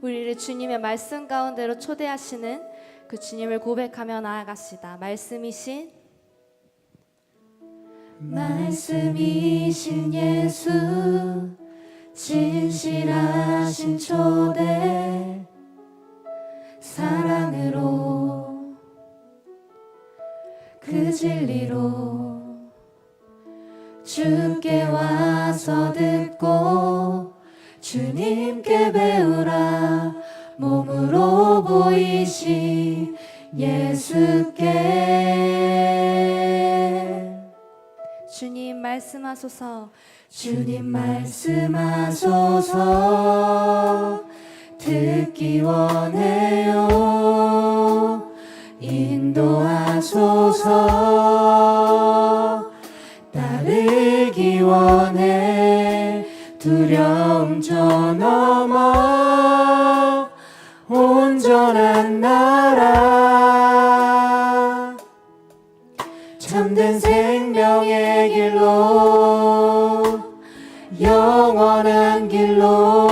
우리를 주님의 말씀 가운데로 초대하시는 그 주님을 고백하며 나아갑시다. 말씀이신 예수, 진실하신 초대, 사랑으로 그 진리로 주께 와서 듣고 주님께 배우라. 몸으로 보이신 예수께. 주님 말씀하소서. 주님 말씀하소서. 듣기 원해요. 인도하소서. 따르기 원해. 두려움 저 넘어 온전한 나라, 참된 생명의 길로, 영원한 길로.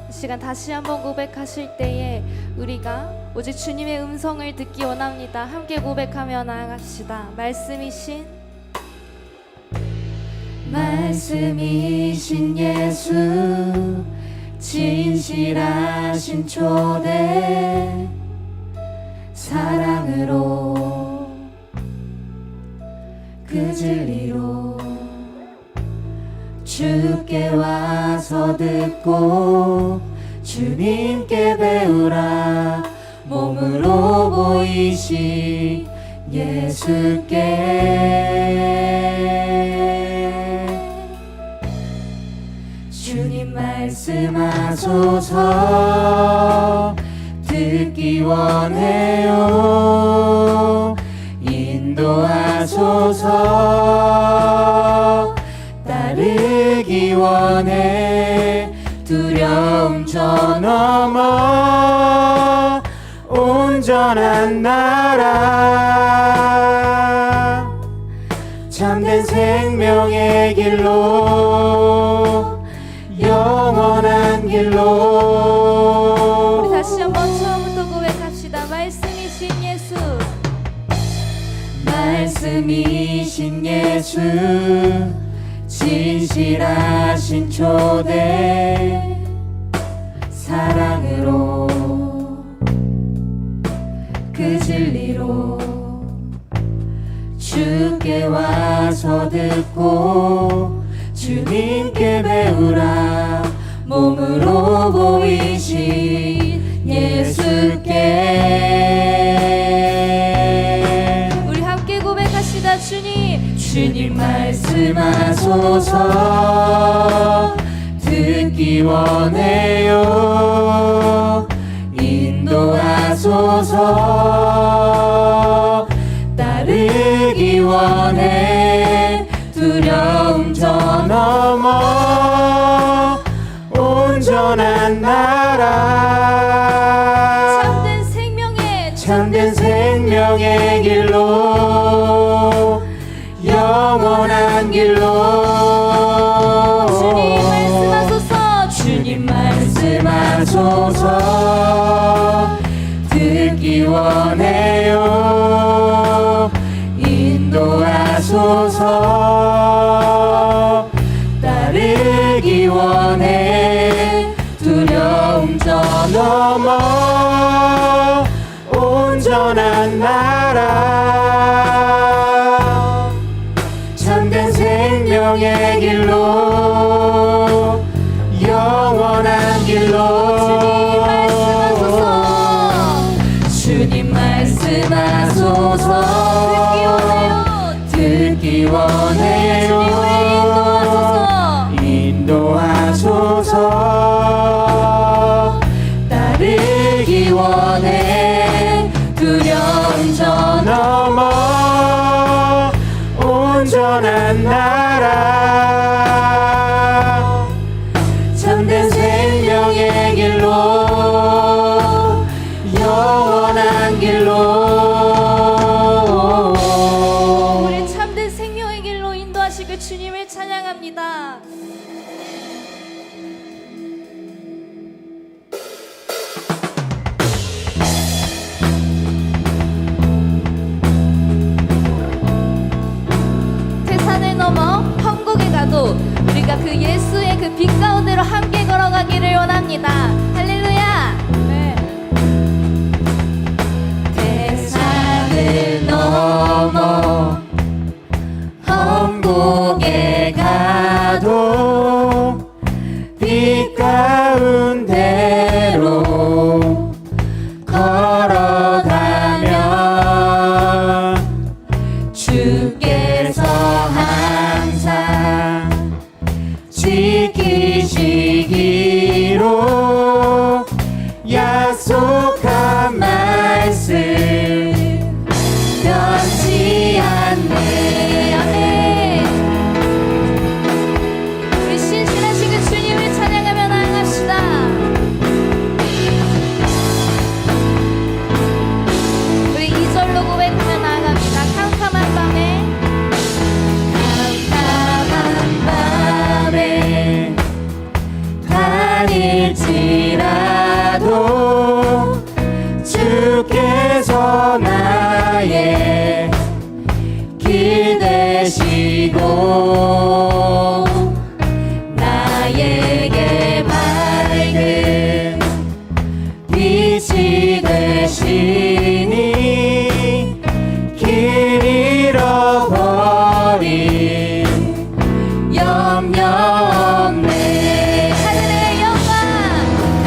이 시간 다시 한번 고백하실 때에 우리가 오직 주님의 음성을 듣기 원합니다. 함께 고백하며 나아갑시다. 말씀이신 예수, 진실하신 초대, 사랑으로 그 진리로 주께 와서 듣고 주님께 배우라. 몸으로 보이신 예수께. 주님 말씀하소서. 듣기 원해요. 인도하소서. 따르기 원해. 두려움 저 넘어 온전한 나라, 참된 생명의 길로, 영원한 길로. 우리 다시 한번 처음부터 고백합시다. 말씀이신 예수, 말씀이신 예수, 진실하신 초대, 사랑으로 그 진리로 주께 와서 듣고 주님께 배우라. 몸으로 보이신 예수께. 우리 함께 고백합시다. 주님 말씀하소서. 듣기 원해요. 인도하소서. 따르기 원해. 두려움 저 넘어 온전한 나라, 참된 생명의 길로, 영원한 길로. 주님 말씀하소서. 듣기 원해요. 인도하소서. 따르기 원해. 두려움 저 넘어 온전한 나라, 참된 생명의 길로, 영원한 길로. 주님 말씀하소서. 듣기 원해요. 인도하소서. 따르기 원해. 두려움 저 넘어 온전한 나라, 참된 생명의 길로, 영원한 길로. 신실하시고 주님을 찬양합니다. 태산을 넘어 천국에 가도 우리가 그 예수의 그 빛 가운데로 함께 걸어가기를 원합니다. 할렐루야. 네. 태산을 넘어 천국에 가도 빛 가운데로 걸어가면 주께서 항상 지키시기로 약속한 말씀 변치 않네. 아멘. 우리 신실하신 그 주님을 찬양하며 나아갑시다. 우리 2절로 고백하며 나아갑니다. 캄캄한 밤에 다닐지라도 주께서 나의 길 되시고 나에게 밝은 빛이 되시니 길 잃어버린 염려 없네. 하늘의 영광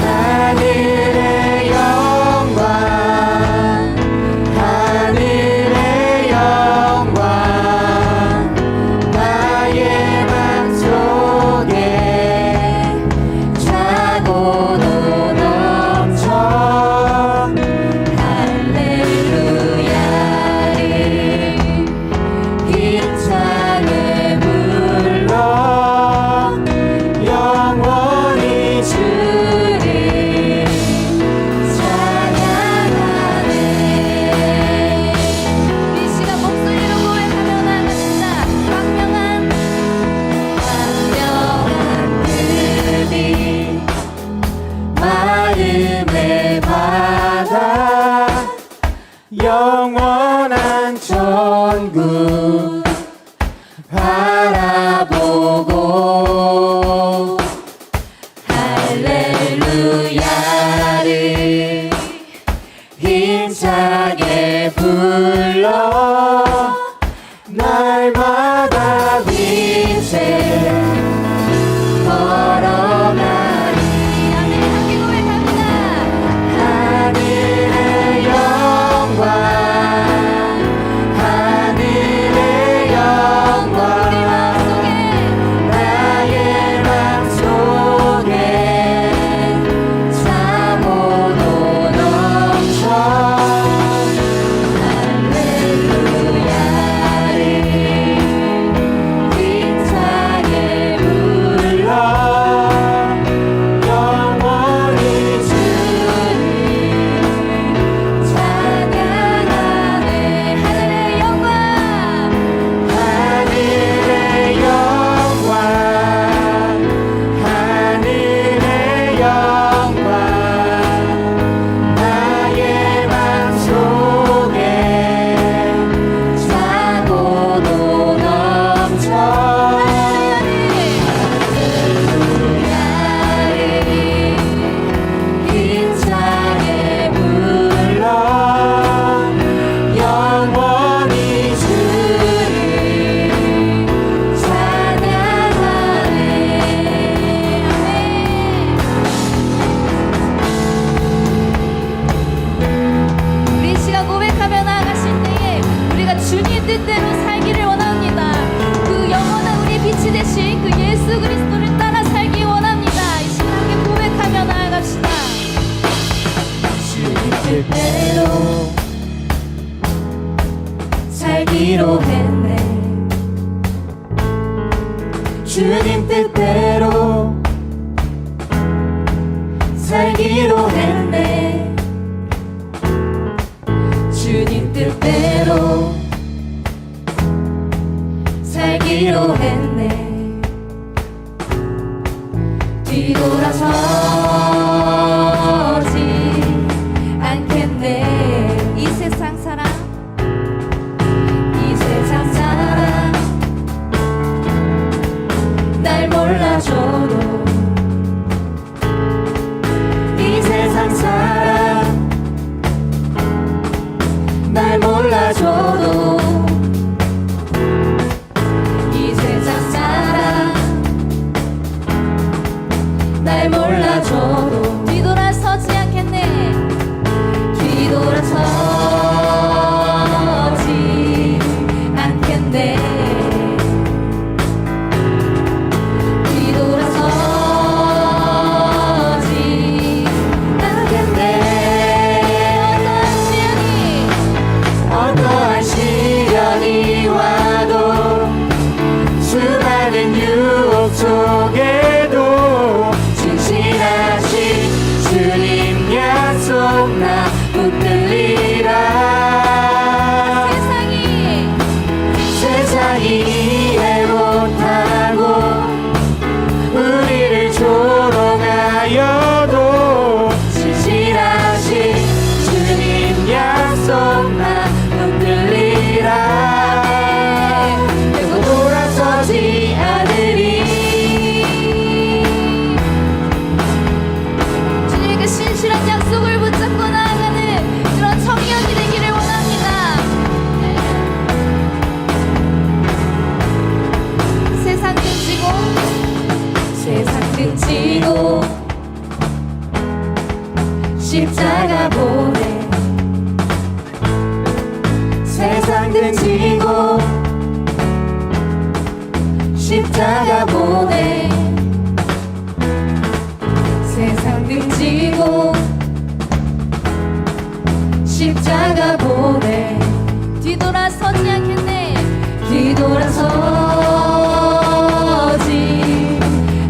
하늘의 영광 하늘의 영광 나의 맘속에 차고도 넘쳐 할렐루야를 힘차게 불러 영원히 주를 찬양하네. 우리 시간 목소리로 고백하며 나아갑시다. 광명한 그 마음의 바다 영원한 천국 바라보고 할렐루야를 힘차게 불러 날마다 빛에 걸어가리. 아멘. 함께 고백합니다. 하늘의 영광 하늘의 영광 우리 마음속에 나의 맘속에 차고도 넘쳐 할렐루야를 힘차게 불러 영원히 주를 찬양하네. 하늘의 영광 하늘의 영광 하늘의 영광 나의 맘속에 차고도 넘쳐 할렐루야를 힘차게 불러 영원히 주를 찬양하네. 우리 이 시간 고백하며 나아가실 때에 우리가 주님 뜻대로 살기를 원합니다. 그 영원한 우리 빛이 되신 그 예수 그리스도를 따라 살기 원합니다. 이 시간 함께 고백하며 나아갑시다. 주님 뜻대로 살기로 했네. 주님 뜻대로 살기로 했네. 주님 뜻대로 살기로 살기로 했네. 뒤돌아서지 않겠네. 이 세상 사랑 이 세상 사람 날 몰라줘도 이 세상 사람 날 몰라줘도 이 세상 사람 날 몰라줘도 뒤돌아서지 않겠네. 뒤돌아서지 않겠네. 뒤돌아서지 않겠네. 어떠한 시련이 와도 수많은 유혹 속에도 진실하신 주님 약속 나 붙들리라. 세상이 이해 못하고 우리를 조롱하여도 진실하신 주님 약속 나 붙들리라. 결국 돌아서지 않으리. 주님의 그 신실한 약속을 붙잡고 나아가는 그런 청년이 되기를 원합니다. 세상 등지고 세상 등지고 십자가 보내. 세상 등지고 십자가 보내. 세상 등지고 십자가 보내. 뒤돌아서지 않겠네. 뒤돌아서지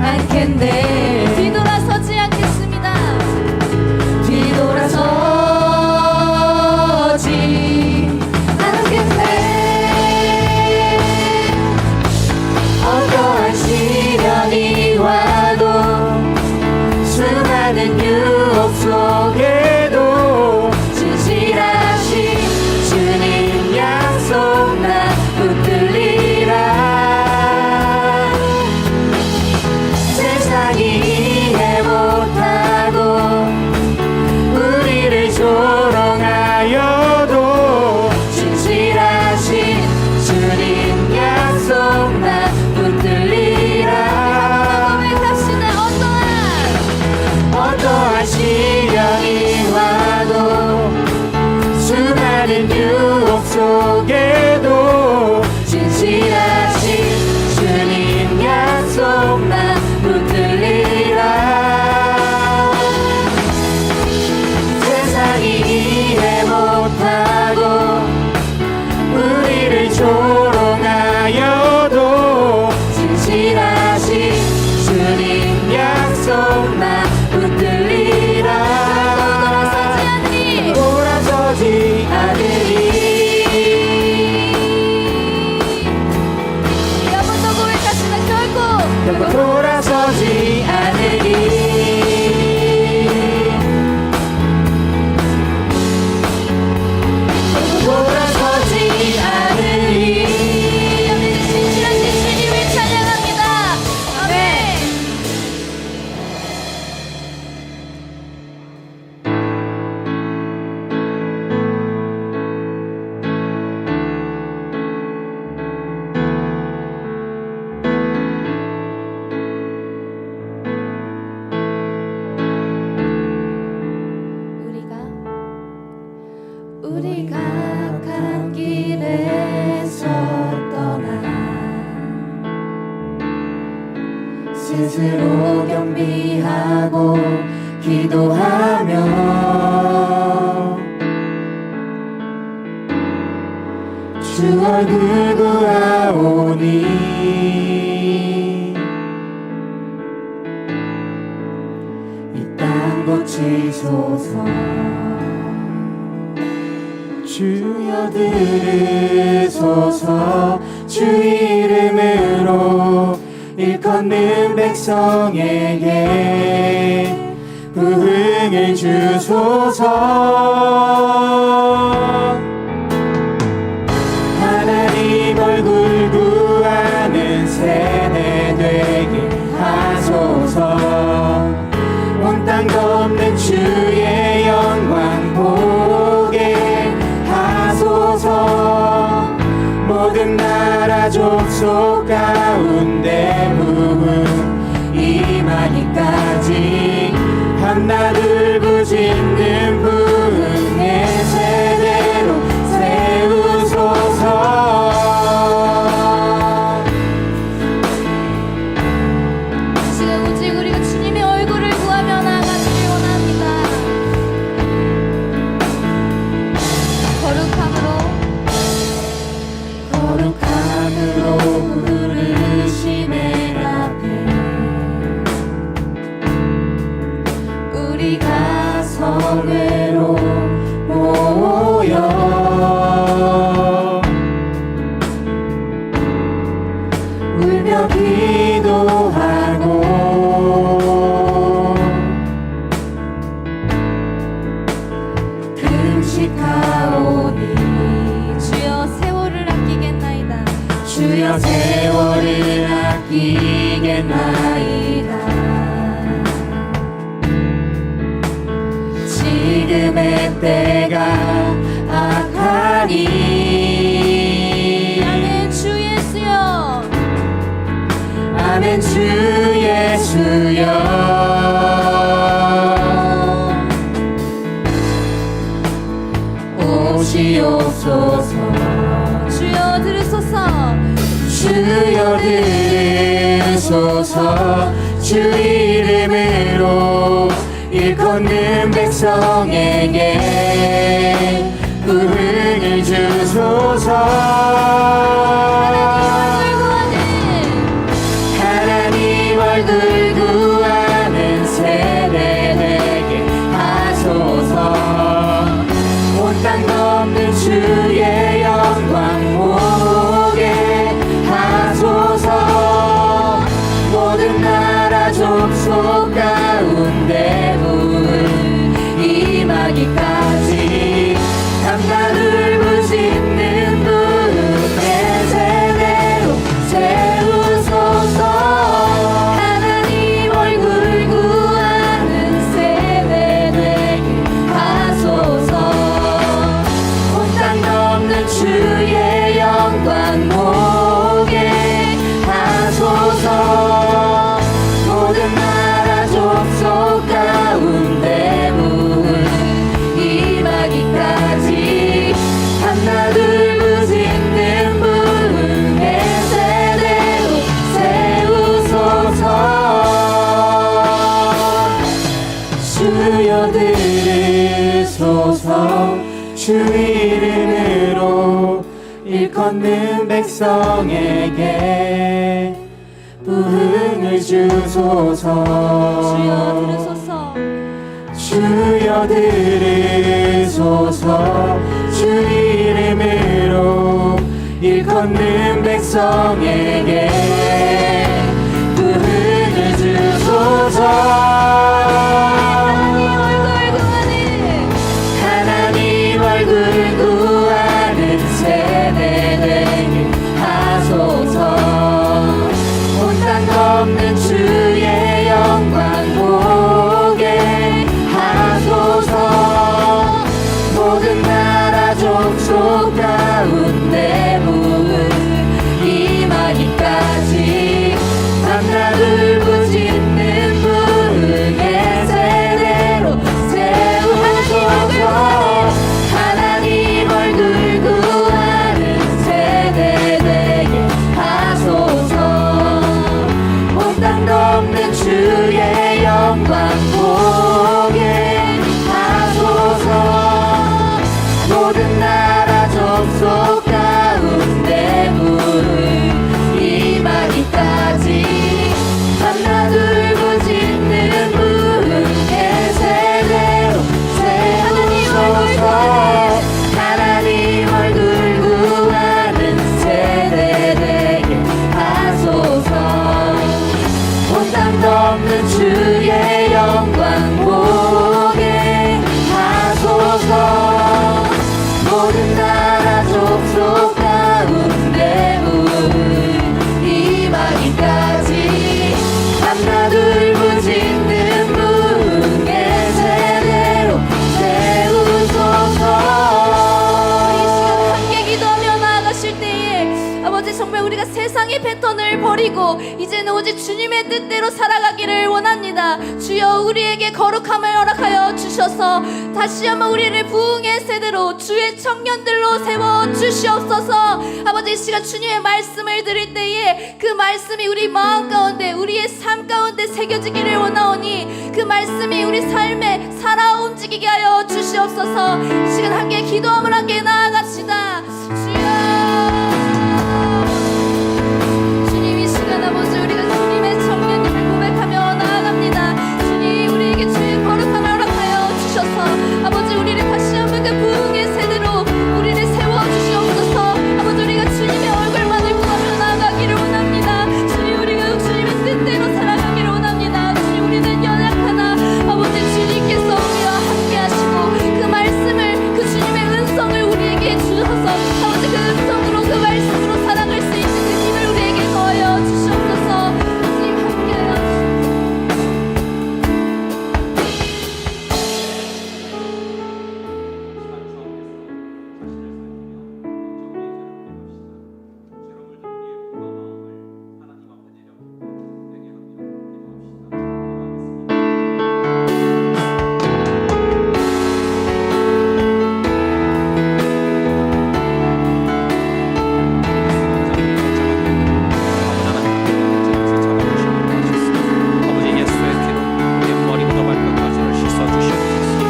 않겠네. 뒤돌아서지 않겠습니다. 뒤돌아서지 않겠네. 어떠한 시련이 와도 수많은 유혹 속에도 진실하신 주님 약속 나 붙들리라. 세상이 이해 못하고 우리를 조롱하여도 진실하신 주님 약속 나 붙들리라. 고백합시다. 어떠한 시련이 와도 수많은 유혹 속에도 진실하신 주님 약속 나 붙들리라. 세상이 이해 못하고 우리를 조롱하여도 진실하신 주님 약속 나 붙들리라. 돌아서지 않으리. 여러분도 고백하시다. 결국 돌아서지 않으리. 결국 돌아서지 않으리. 우리는 신실하신 주님을 찬양합니다. 아멘. 우리가 간 길에서 떠나 스스로 겸비하고 기도하며 주 얼굴 구하오니 이 땅 고치소서. 주여 들으소서. 주 이름을 일컫는 백성에게 부흥을 주소서. 하나님 얼굴 구하는 세대 되게 하소서. 온 땅 덮는 주의 영광 보게 하소서. 모든 나라 족속 가운데 부흥 임하기까지 한나를 부짓는 부흥의 세대로 세우소서. 지금 오직 우리가 주님의 얼굴을 구하며 나아가기를 원합니다. 거룩함으로 부르심의 앞에 우리가 성회로 모여 울며 기도하고 금식하오니 주여 세월을 아끼겠나이다. 주여 세월을 아끼겠나이다. 지금의 때가 악하니 아멘 주 예수여. 아멘 주 예수여. 오시옵소서. 주여 들으소서. 주여 들으소서. 주 이름으로 일컫는 백성에게 부흥을 주소서. 하나님 얼굴 구하는 세대 되게 하소서. 온 땅 덮는 주의 영광 보게 하소서. 모든 나라 족속 가운데 부흥 임하기까지 한나를 부짓는 부흥의 세대로 세우소서. 하나님 얼굴 구하는 세대 되게 하소서. 온 땅 덮는 주의 영광 보게 하소서. 모든 나라 족속 가운데 부흥 임하기까지 한나를 부짓는 부흥의 세대로 세우소서. 주여 들으소서. 주 이름으로 일컫는 백성에게 부흥을 주소서. 주여 들으소서. 주여 들으소서. 주 이름으로 일컫는 백성에게 부흥을 주소서. 하나님 얼굴 구하는 세대 되게 하소서. 온 땅 덮는 주의 영광 보게 하소서. 모든 나라 족속 가운데 부흥 임하기까지 마지막까지 밤낮 울고 짓는 무궁의 세대로 세우소서. 이 시간 함께 기도하며 나아가실 때에 아버지 정말 우리가 세상의 패턴을 버리고 이제는 오직 주님의 뜻대로 살아가기를 원합니다. 주여 우리에게 거룩함을 허락하여 주셔서 다시 한번 우리를 부흥의 세대로 주의 청년들로 세워 주시옵소서. 아버지 이 시간 주님의 말씀을 드릴 때에 그 말씀이 우리 마음 가운데 우리의 삶 가운데 새겨지기를 원하오니 그 말씀이 우리 삶에 살아 움직이게 하여 주시옵소서. 이 시간 함께 기도함을 함께 나아갑시다. 주님 이 시간 아버지 우리가 주님의 청년님을 고백하며 나아갑니다. 주님 우리에게 주의 거룩함을 허락하여 주셔서 아버지 우리를 다시 한번 그 부흥의 세대로 우리를 세워주시옵소서. 아버지 우리가 주님의 얼굴만을 구하며 나아가기를 원합니다. 주님 우리가 주님의 뜻대로 살아가기를 원합니다. 주님 우리는 연약하나 아버지 주님께서 우리와 함께 하시고 그 말씀을 그 주님의 은성을 우리에게 주셔서 아버지 그 은성으로 그 말씀으로 살아갈 수 있는 그 힘을 우리에게 더하여 주시옵소서. 주님 함께하여 주시옵소서. 아버지 예수의 피로 우리의 머리부터 발끝까지를 씻어주시옵소서.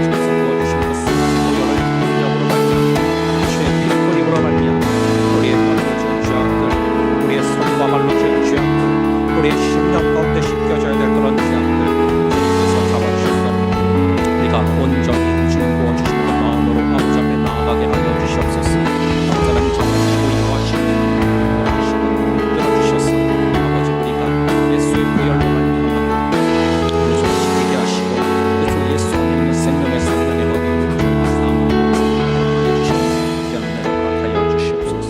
주께서 부어주신 그 보혈을 능력으로 말미암아 주의 피 흘림으로 말미암아 우리의 머리로 지은 죄악들, 우리의 손과 발로 지은 죄악들, 우리의 심령 가운데 씻겨져야 될 그런 죄악들 주님께서 잡아주셔서 우리가 온전히 주님 부어주신 그 마음으로 아버지 앞에 나아가게 하여 주시옵소서. 아버지 하나님 잡으시고 인도하시고 들어주셔서 아버지 우리가 예수의 보혈로 말미암아 우리 손을 씻기게 하시고 그 예수로 믿는 생명의 상단에 먹이 사망을 주시옵소서. 연매를 허락하여 주시옵소서.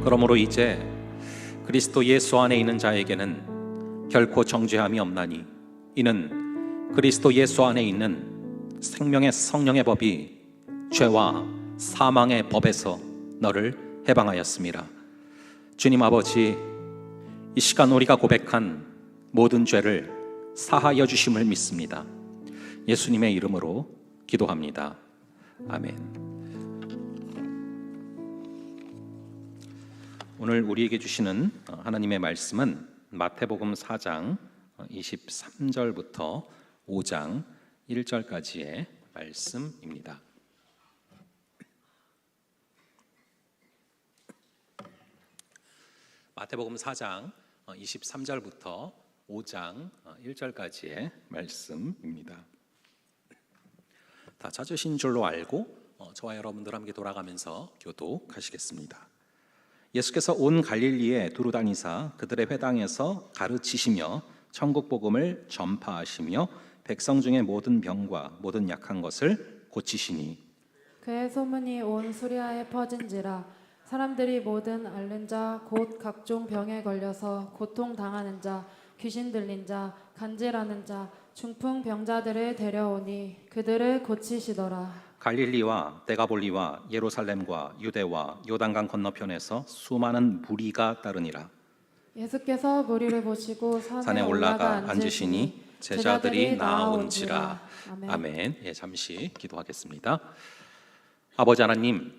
그러므로 이제 그리스도 예수 안에 있는 자에게는 결코 정죄함이 없나니 이는 그리스도 예수 안에 있는 생명의 성령의 법이 죄와 사망의 법에서 너를 해방하였습니다. 주님 아버지, 이 시간 우리가 고백한 모든 죄를 사하여 주심을 믿습니다. 예수님의 이름으로 기도합니다. 아멘. 오늘 우리에게 주시는 하나님의 말씀은 마태복음 4장 23절부터 5장 1절까지의 말씀입니다. 마태복음 4장 23절부터 5장 1절까지의 말씀입니다. 다 찾으신 줄로 알고 저와 여러분들 함께 돌아가면서 교독하시겠습니다. 예수께서 온 갈릴리에 두루 다니사 그들의 회당에서 가르치시며 천국 복음을 전파하시며 백성 중에 모든 병과 모든 약한 것을 고치시니 그의 소문이 온 수리아에 퍼진지라 사람들이 모든 앓는 자 곧 각종 병에 걸려서 고통당하는 자 귀신 들린 자 간질하는 자 중풍 병자들을 데려오니 그들을 고치시더라. 갈릴리와 데가볼리와 예루살렘과 유대와 요단강 건너편에서 수많은 무리가 따르니라. 예수께서 무리를 보시고 산에 올라가 앉으시니 제자들이 나아온지라. 아멘. 아멘. 예, 잠시 기도하겠습니다. 아버지 하나님,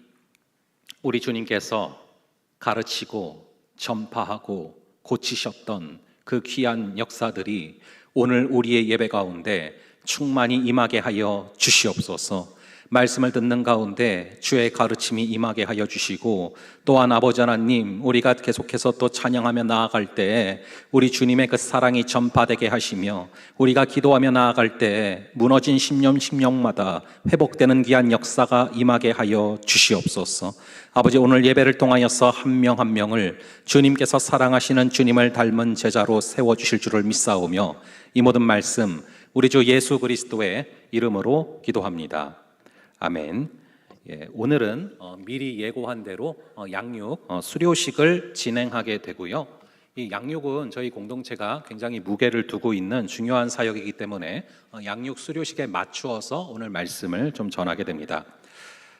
우리 주님께서 가르치고 전파하고 고치셨던 그 귀한 역사들이 오늘 우리의 예배 가운데 충만히 임하게 하여 주시옵소서. 말씀을 듣는 가운데 주의 가르침이 임하게 하여 주시고, 또한 아버지 하나님, 우리가 계속해서 또 찬양하며 나아갈 때에 우리 주님의 그 사랑이 전파되게 하시며, 우리가 기도하며 나아갈 때에 무너진 심령마다 회복되는 귀한 역사가 임하게 하여 주시옵소서. 아버지, 오늘 예배를 통하여서 한 명 한 명을 주님께서 사랑하시는 주님을 닮은 제자로 세워주실 줄을 믿사오며, 이 모든 말씀 우리 주 예수 그리스도의 이름으로 기도합니다. 아멘. 오늘은 미리 예고한 대로 양육 수료식을 진행하게 되고요. 이 양육은 저희 공동체가 굉장히 무게를 두고 있는 중요한 사역이기 때문에 양육 수료식에 맞추어서 오늘 말씀을 좀 전하게 됩니다.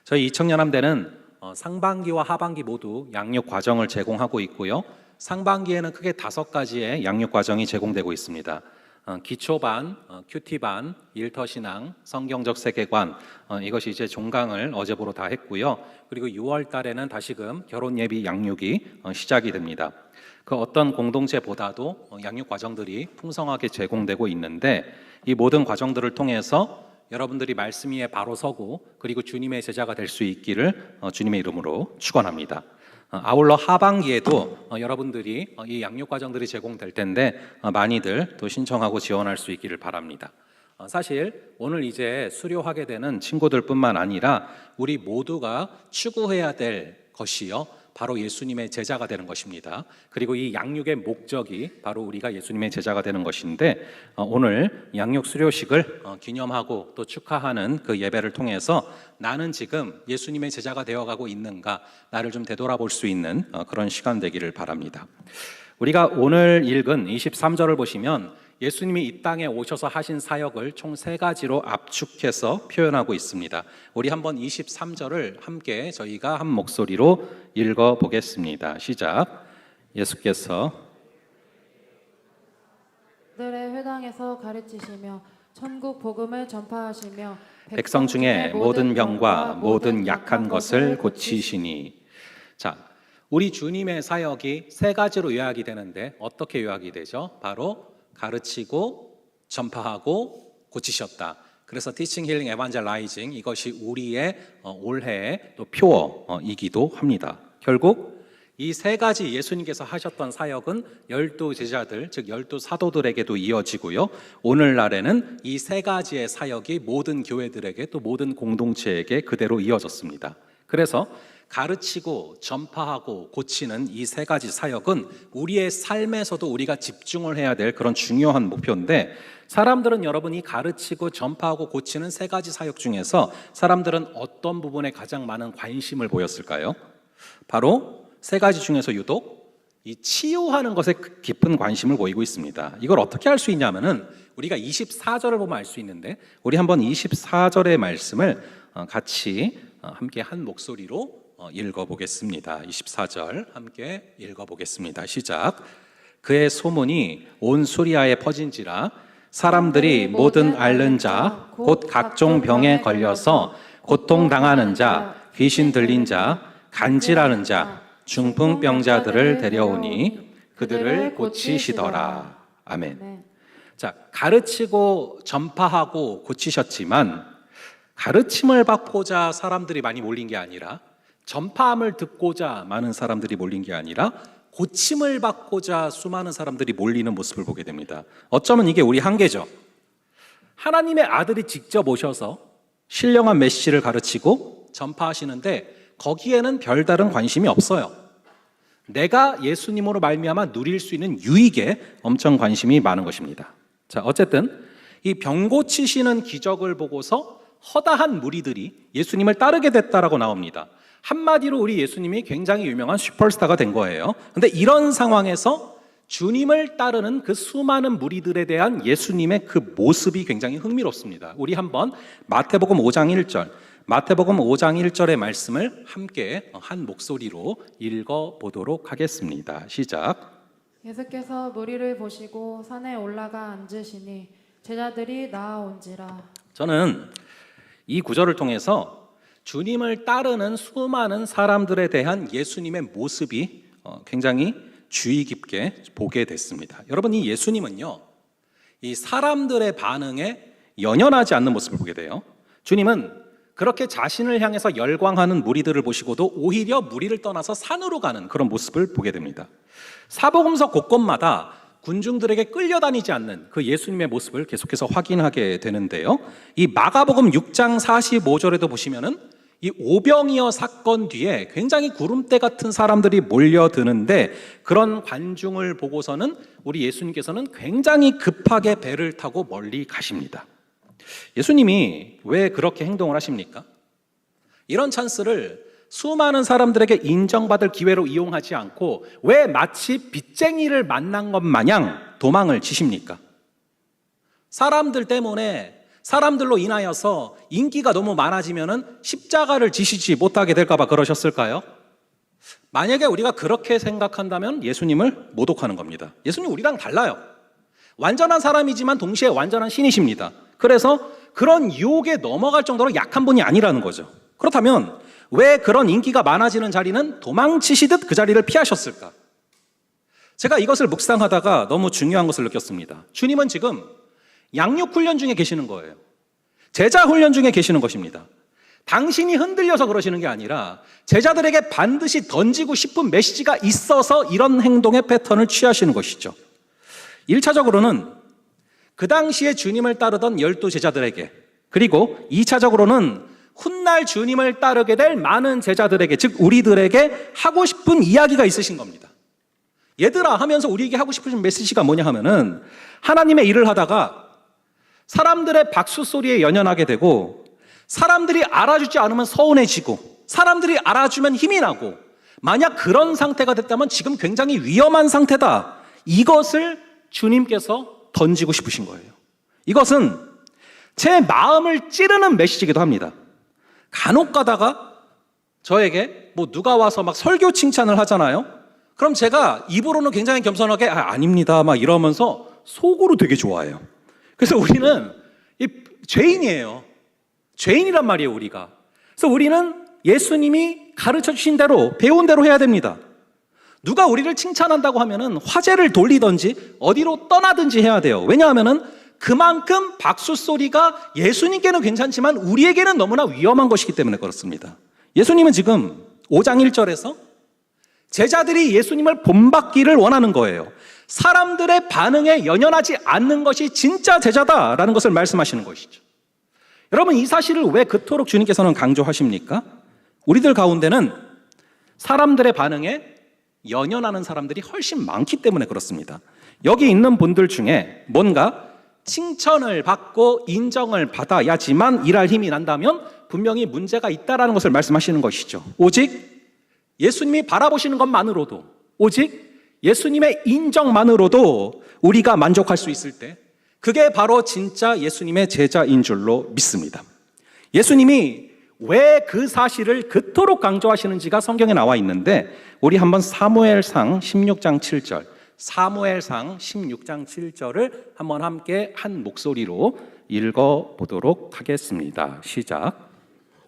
저희 이청년함대는 상반기와 하반기 모두 양육 과정을 제공하고 있고요. 상반기에는 크게 5가지의 양육 과정이 제공되고 있습니다. 기초반, 큐티반, 일터신앙, 성경적 세계관, 이것이 이제 종강을 어제보로 다 했고요. 그리고 6월 달에는 다시금 결혼예비 양육이 시작이 됩니다. 그 어떤 공동체보다도 양육 과정들이 풍성하게 제공되고 있는데 이 모든 과정들을 통해서 여러분들이 말씀 위에 바로 서고 그리고 주님의 제자가 될 수 있기를 주님의 이름으로 축원합니다. 아울러 하반기에도 여러분들이 이 양육 과정들이 제공될 텐데 많이들 또 신청하고 지원할 수 있기를 바랍니다. 사실 오늘 이제 수료하게 되는 친구들뿐만 아니라 우리 모두가 추구해야 될 것이요 바로 예수님의 제자가 되는 것입니다. 그리고 이 양육의 목적이 바로 우리가 예수님의 제자가 되는 것인데 오늘 양육 수료식을 기념하고 또 축하하는 그 예배를 통해서 나는 지금 예수님의 제자가 되어가고 있는가 나를 좀 되돌아볼 수 있는 그런 시간 되기를 바랍니다. 우리가 오늘 읽은 23절을 보시면 예수님이 이 땅에 오셔서 하신 사역을 총 3가지로 압축해서 표현하고 있습니다. 우리 한번 23절을 함께 저희가 한 목소리로 읽어보겠습니다. 시작. 예수께서 들의 회당에서 가르치시며 천국 복음을 전파하시며 백성 중에 모든 병과 모든 약한 것을 고치시니. 자, 우리 주님의 사역이 3가지로 요약이 되는데 어떻게 요약이 되죠? 바로 가르치고 전파하고 고치셨다. 그래서 Teaching, Healing, Evangelizing 이것이 우리의 올해의 또 표어이기도 합니다. 결국 이 3가지 예수님께서 하셨던 사역은 12제자들 즉 12사도들에게도 이어지고요. 오늘날에는 이 3가지의 사역이 모든 교회들에게 또 모든 공동체에게 그대로 이어졌습니다. 그래서 가르치고 전파하고 고치는 이 3가지 사역은 우리의 삶에서도 우리가 집중을 해야 될 그런 중요한 목표인데 사람들은 여러분이 가르치고 전파하고 고치는 3가지 사역 중에서 사람들은 어떤 부분에 가장 많은 관심을 보였을까요? 바로 3가지 중에서 유독 이 치유하는 것에 깊은 관심을 보이고 있습니다. 이걸 어떻게 할 수 있냐면은 우리가 24절을 보면 알 수 있는데 우리 한번 24절의 말씀을 같이 함께 한 목소리로 읽어보겠습니다. 24절 함께 읽어보겠습니다. 시작. 그의 소문이 온 수리아에 퍼진지라 사람들이 모든 앓는 자 곧 각종 병에 걸려서 고통당하는 자 귀신 들린 자 간질하는 자 중풍병자들을 데려오니 그들을 고치시더라. 아멘. 자, 가르치고 전파하고 고치셨지만 가르침을 받고자 사람들이 많이 몰린 게 아니라 전파함을 듣고자 많은 사람들이 몰린 게 아니라 고침을 받고자 수많은 사람들이 몰리는 모습을 보게 됩니다. 어쩌면 이게 우리 한계죠. 하나님의 아들이 직접 오셔서 신령한 메시지를 가르치고 전파하시는데 거기에는 별다른 관심이 없어요. 내가 예수님으로 말미암아 누릴 수 있는 유익에 엄청 관심이 많은 것입니다. 자, 어쨌든 이 병 고치시는 기적을 보고서 허다한 무리들이 예수님을 따르게 됐다라고 나옵니다. 한마디로 우리 예수님이 굉장히 유명한 슈퍼스타가 된 거예요. 근데 이런 상황에서 주님을 따르는 그 수많은 무리들에 대한 예수님의 그 모습이 굉장히 흥미롭습니다. 우리 한번 마태복음 5장 1절, 마태복음 5장 1절의 말씀을 함께 한 목소리로 읽어보도록 하겠습니다. 시작. 예수께서 무리를 보시고 산에 올라가 앉으시니 제자들이 나아온지라. 저는 이 구절을 통해서 주님을 따르는 수많은 사람들에 대한 예수님의 모습이 굉장히 주의 깊게 보게 됐습니다. 여러분, 이 예수님은요, 이 사람들의 반응에 연연하지 않는 모습을 보게 돼요. 주님은 그렇게 자신을 향해서 열광하는 무리들을 보시고도 오히려 무리를 떠나서 산으로 가는 그런 모습을 보게 됩니다. 사복음서 곳곳마다 군중들에게 끌려다니지 않는 그 예수님의 모습을 계속해서 확인하게 되는데요. 이 마가복음 6장 45절에도 보시면은 이 오병이어 사건 뒤에 굉장히 구름대 같은 사람들이 몰려드는데 그런 관중을 보고서는 우리 예수님께서는 굉장히 급하게 배를 타고 멀리 가십니다. 예수님이 왜 그렇게 행동을 하십니까? 이런 찬스를 수많은 사람들에게 인정받을 기회로 이용하지 않고 왜 마치 빚쟁이를 만난 것 마냥 도망을 치십니까? 사람들 때문에, 사람들로 인하여서 인기가 너무 많아지면은 십자가를 지시지 못하게 될까 봐 그러셨을까요? 만약에 우리가 그렇게 생각한다면 예수님을 모독하는 겁니다. 예수님 우리랑 달라요. 완전한 사람이지만 동시에 완전한 신이십니다. 그래서 그런 유혹에 넘어갈 정도로 약한 분이 아니라는 거죠. 그렇다면 왜 그런 인기가 많아지는 자리는 도망치시듯 그 자리를 피하셨을까? 제가 이것을 묵상하다가 너무 중요한 것을 느꼈습니다. 주님은 지금 양육 훈련 중에 계시는 거예요. 제자 훈련 중에 계시는 것입니다. 당신이 흔들려서 그러시는 게 아니라 제자들에게 반드시 던지고 싶은 메시지가 있어서 이런 행동의 패턴을 취하시는 것이죠. 1차적으로는 그 당시에 주님을 따르던 12 제자들에게, 그리고 2차적으로는 훗날 주님을 따르게 될 많은 제자들에게, 즉 우리들에게 하고 싶은 이야기가 있으신 겁니다. 얘들아 하면서 우리에게 하고 싶으신 메시지가 뭐냐 하면은, 하나님의 일을 하다가 사람들의 박수 소리에 연연하게 되고, 사람들이 알아주지 않으면 서운해지고, 사람들이 알아주면 힘이 나고, 만약 그런 상태가 됐다면 지금 굉장히 위험한 상태다. 이것을 주님께서 던지고 싶으신 거예요. 이것은 제 마음을 찌르는 메시지이기도 합니다. 간혹 가다가 저에게 뭐 누가 와서 막 설교 칭찬을 하잖아요. 그럼 제가 입으로는 굉장히 겸손하게 아닙니다 막 이러면서 속으로 되게 좋아해요. 그래서 우리는 죄인이에요. 죄인이란 말이에요, 우리가. 그래서 우리는 예수님이 가르쳐 주신 대로, 배운 대로 해야 됩니다. 누가 우리를 칭찬한다고 하면은 화제를 돌리든지 어디로 떠나든지 해야 돼요. 왜냐하면은 그만큼 박수 소리가 예수님께는 괜찮지만 우리에게는 너무나 위험한 것이기 때문에 그렇습니다. 예수님은 지금 5장 1절에서 제자들이 예수님을 본받기를 원하는 거예요. 사람들의 반응에 연연하지 않는 것이 진짜 제자다라는 것을 말씀하시는 것이죠. 여러분, 이 사실을 왜 그토록 주님께서는 강조하십니까? 우리들 가운데는 사람들의 반응에 연연하는 사람들이 훨씬 많기 때문에 그렇습니다. 여기 있는 분들 중에 뭔가 칭찬을 받고 인정을 받아야지만 일할 힘이 난다면 분명히 문제가 있다라는 것을 말씀하시는 것이죠. 오직 예수님이 바라보시는 것만으로도, 오직 예수님의 인정만으로도 우리가 만족할 수 있을 때, 그게 바로 진짜 예수님의 제자인 줄로 믿습니다. 예수님이 왜 그 사실을 그토록 강조하시는지가 성경에 나와 있는데, 우리 한번 사무엘상 16장 7절, 사무엘상 16장 7절을 한번 함께 한 목소리로 읽어보도록 하겠습니다. 시작.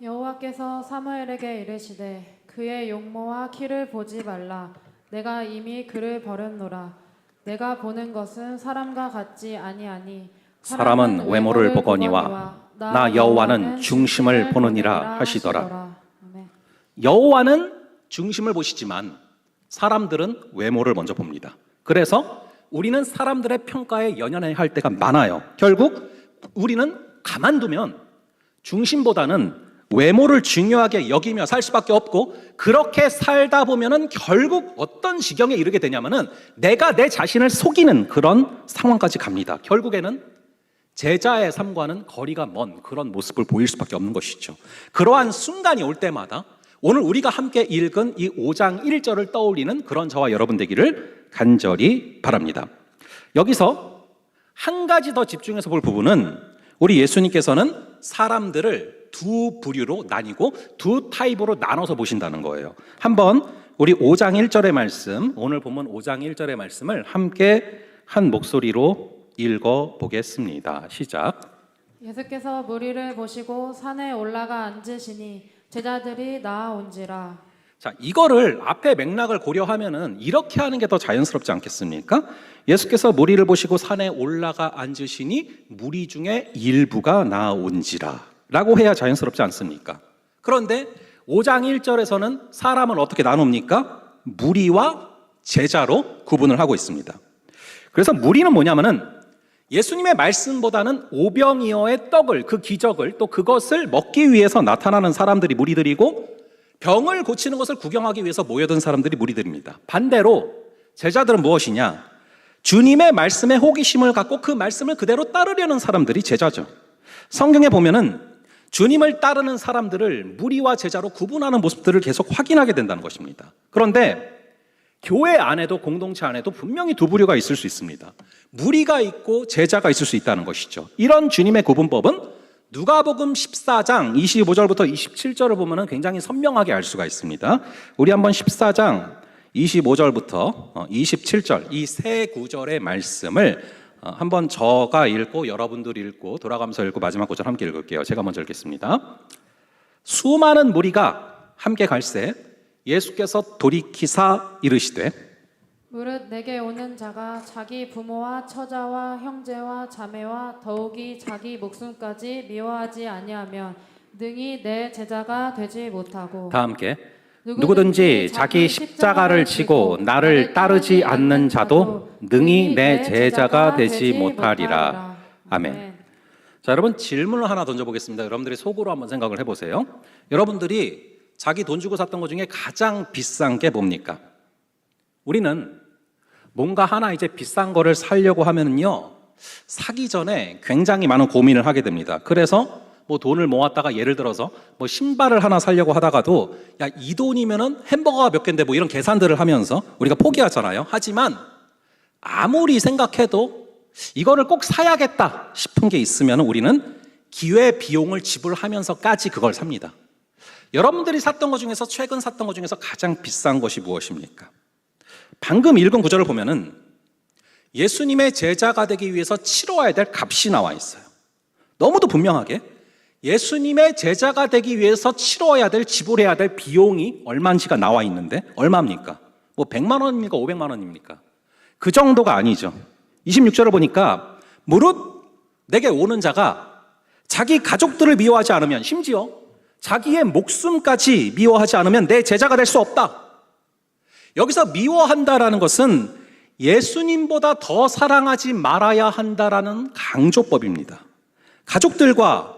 여호와께서 사무엘에게 이르시되 그의 용모와 키를 보지 말라. 내가 이미 그를 버렸노라. 내가 보는 것은 사람과 같지 아니하니 사람은 외모를 보거니와 나 여호와는 중심을 보느니라 하시더라. 아멘. 여호와는 중심을 보시지만 사람들은 외모를 먼저 봅니다. 그래서 우리는 사람들의 평가에 연연해야 할 때가 많아요. 결국 우리는 가만두면 중심보다는 외모를 중요하게 여기며 살 수밖에 없고, 그렇게 살다 보면은 결국 어떤 지경에 이르게 되냐면은 내가 내 자신을 속이는 그런 상황까지 갑니다. 결국에는 제자의 삶과는 거리가 먼 그런 모습을 보일 수밖에 없는 것이죠. 그러한 순간이 올 때마다 오늘 우리가 함께 읽은 이 5장 1절을 떠올리는 그런 저와 여러분 되기를 간절히 바랍니다. 여기서 한 가지 더 집중해서 볼 부분은, 우리 예수님께서는 사람들을 두 부류로 나뉘고 두 타입으로 나눠서 보신다는 거예요. 한번 우리 5장 1절의 말씀, 오늘 본문 5장 1절의 말씀을 함께 한 목소리로 읽어보겠습니다. 시작. 예수께서 무리를 보시고 산에 올라가 앉으시니 제자들이 나아온지라. 자, 이거를 앞에 맥락을 고려하면은 이렇게 하는 게 더 자연스럽지 않겠습니까? 예수께서 무리를 보시고 산에 올라가 앉으시니 무리 중에 일부가 나아온지라 라고 해야 자연스럽지 않습니까? 그런데 5장 1절에서는 사람을 어떻게 나눕니까? 무리와 제자로 구분을 하고 있습니다. 그래서 무리는 뭐냐면은 예수님의 말씀보다는 오병이어의 떡을, 그 기적을, 또 그것을 먹기 위해서 나타나는 사람들이 무리들이고, 병을 고치는 것을 구경하기 위해서 모여든 사람들이 무리들입니다. 반대로 제자들은 무엇이냐? 주님의 말씀에 호기심을 갖고 그 말씀을 그대로 따르려는 사람들이 제자죠. 성경에 보면은 주님을 따르는 사람들을 무리와 제자로 구분하는 모습들을 계속 확인하게 된다는 것입니다. 그런데 교회 안에도 공동체 안에도 분명히 두 부류가 있을 수 있습니다. 무리가 있고 제자가 있을 수 있다는 것이죠. 이런 주님의 구분법은 누가복음 14장 25절부터 27절을 보면 굉장히 선명하게 알 수가 있습니다. 우리 한번 14장 25절부터 27절 이 세 구절의 말씀을 한번 저가 읽고 여러분들이 읽고 돌아가면서 읽고 마지막 구절 함께 읽을게요. 제가 먼저 읽겠습니다. 수많은 무리가 함께 갈새 예수께서 돌이키사 이르시되 무릇 내게 오는 자가 자기 부모와 처자와 형제와 자매와 더욱이 자기 목숨까지 미워하지 아니하면 능히 내 제자가 되지 못하고 다 함께 누구든지 자기 십자가를 지고 나를 따르지 않는 자도 능히 내 제자가 되지 못하리라. 아멘. 자, 여러분 질문을 하나 던져보겠습니다. 여러분들이 속으로 한번 생각을 해보세요. 여러분들이 자기 돈 주고 샀던 것 중에 가장 비싼 게 뭡니까? 우리는 뭔가 하나 이제 비싼 거를 사려고 하면요, 사기 전에 굉장히 많은 고민을 하게 됩니다. 그래서 뭐 돈을 모았다가 예를 들어서 뭐 신발을 하나 사려고 하다가도 야, 이 돈이면은 햄버거가 몇 개인데 뭐 이런 계산들을 하면서 우리가 포기하잖아요. 하지만 아무리 생각해도 이거를 꼭 사야겠다 싶은 게 있으면 우리는 기회 비용을 지불하면서까지 그걸 삽니다. 여러분들이 샀던 것 중에서 최근 샀던 것 중에서 가장 비싼 것이 무엇입니까? 방금 읽은 구절을 보면은 예수님의 제자가 되기 위해서 치러야 될 값이 나와 있어요. 너무도 분명하게 예수님의 제자가 되기 위해서 치러야 될, 지불해야 될 비용이 얼마인지가 나와 있는데 얼마입니까? 뭐 100만 원입니까? 500만 원입니까? 그 정도가 아니죠. 26절을 보니까 무릇 내게 오는 자가 자기 가족들을 미워하지 않으면, 심지어 자기의 목숨까지 미워하지 않으면 내 제자가 될 수 없다. 여기서 미워한다라는 것은 예수님보다 더 사랑하지 말아야 한다라는 강조법입니다. 가족들과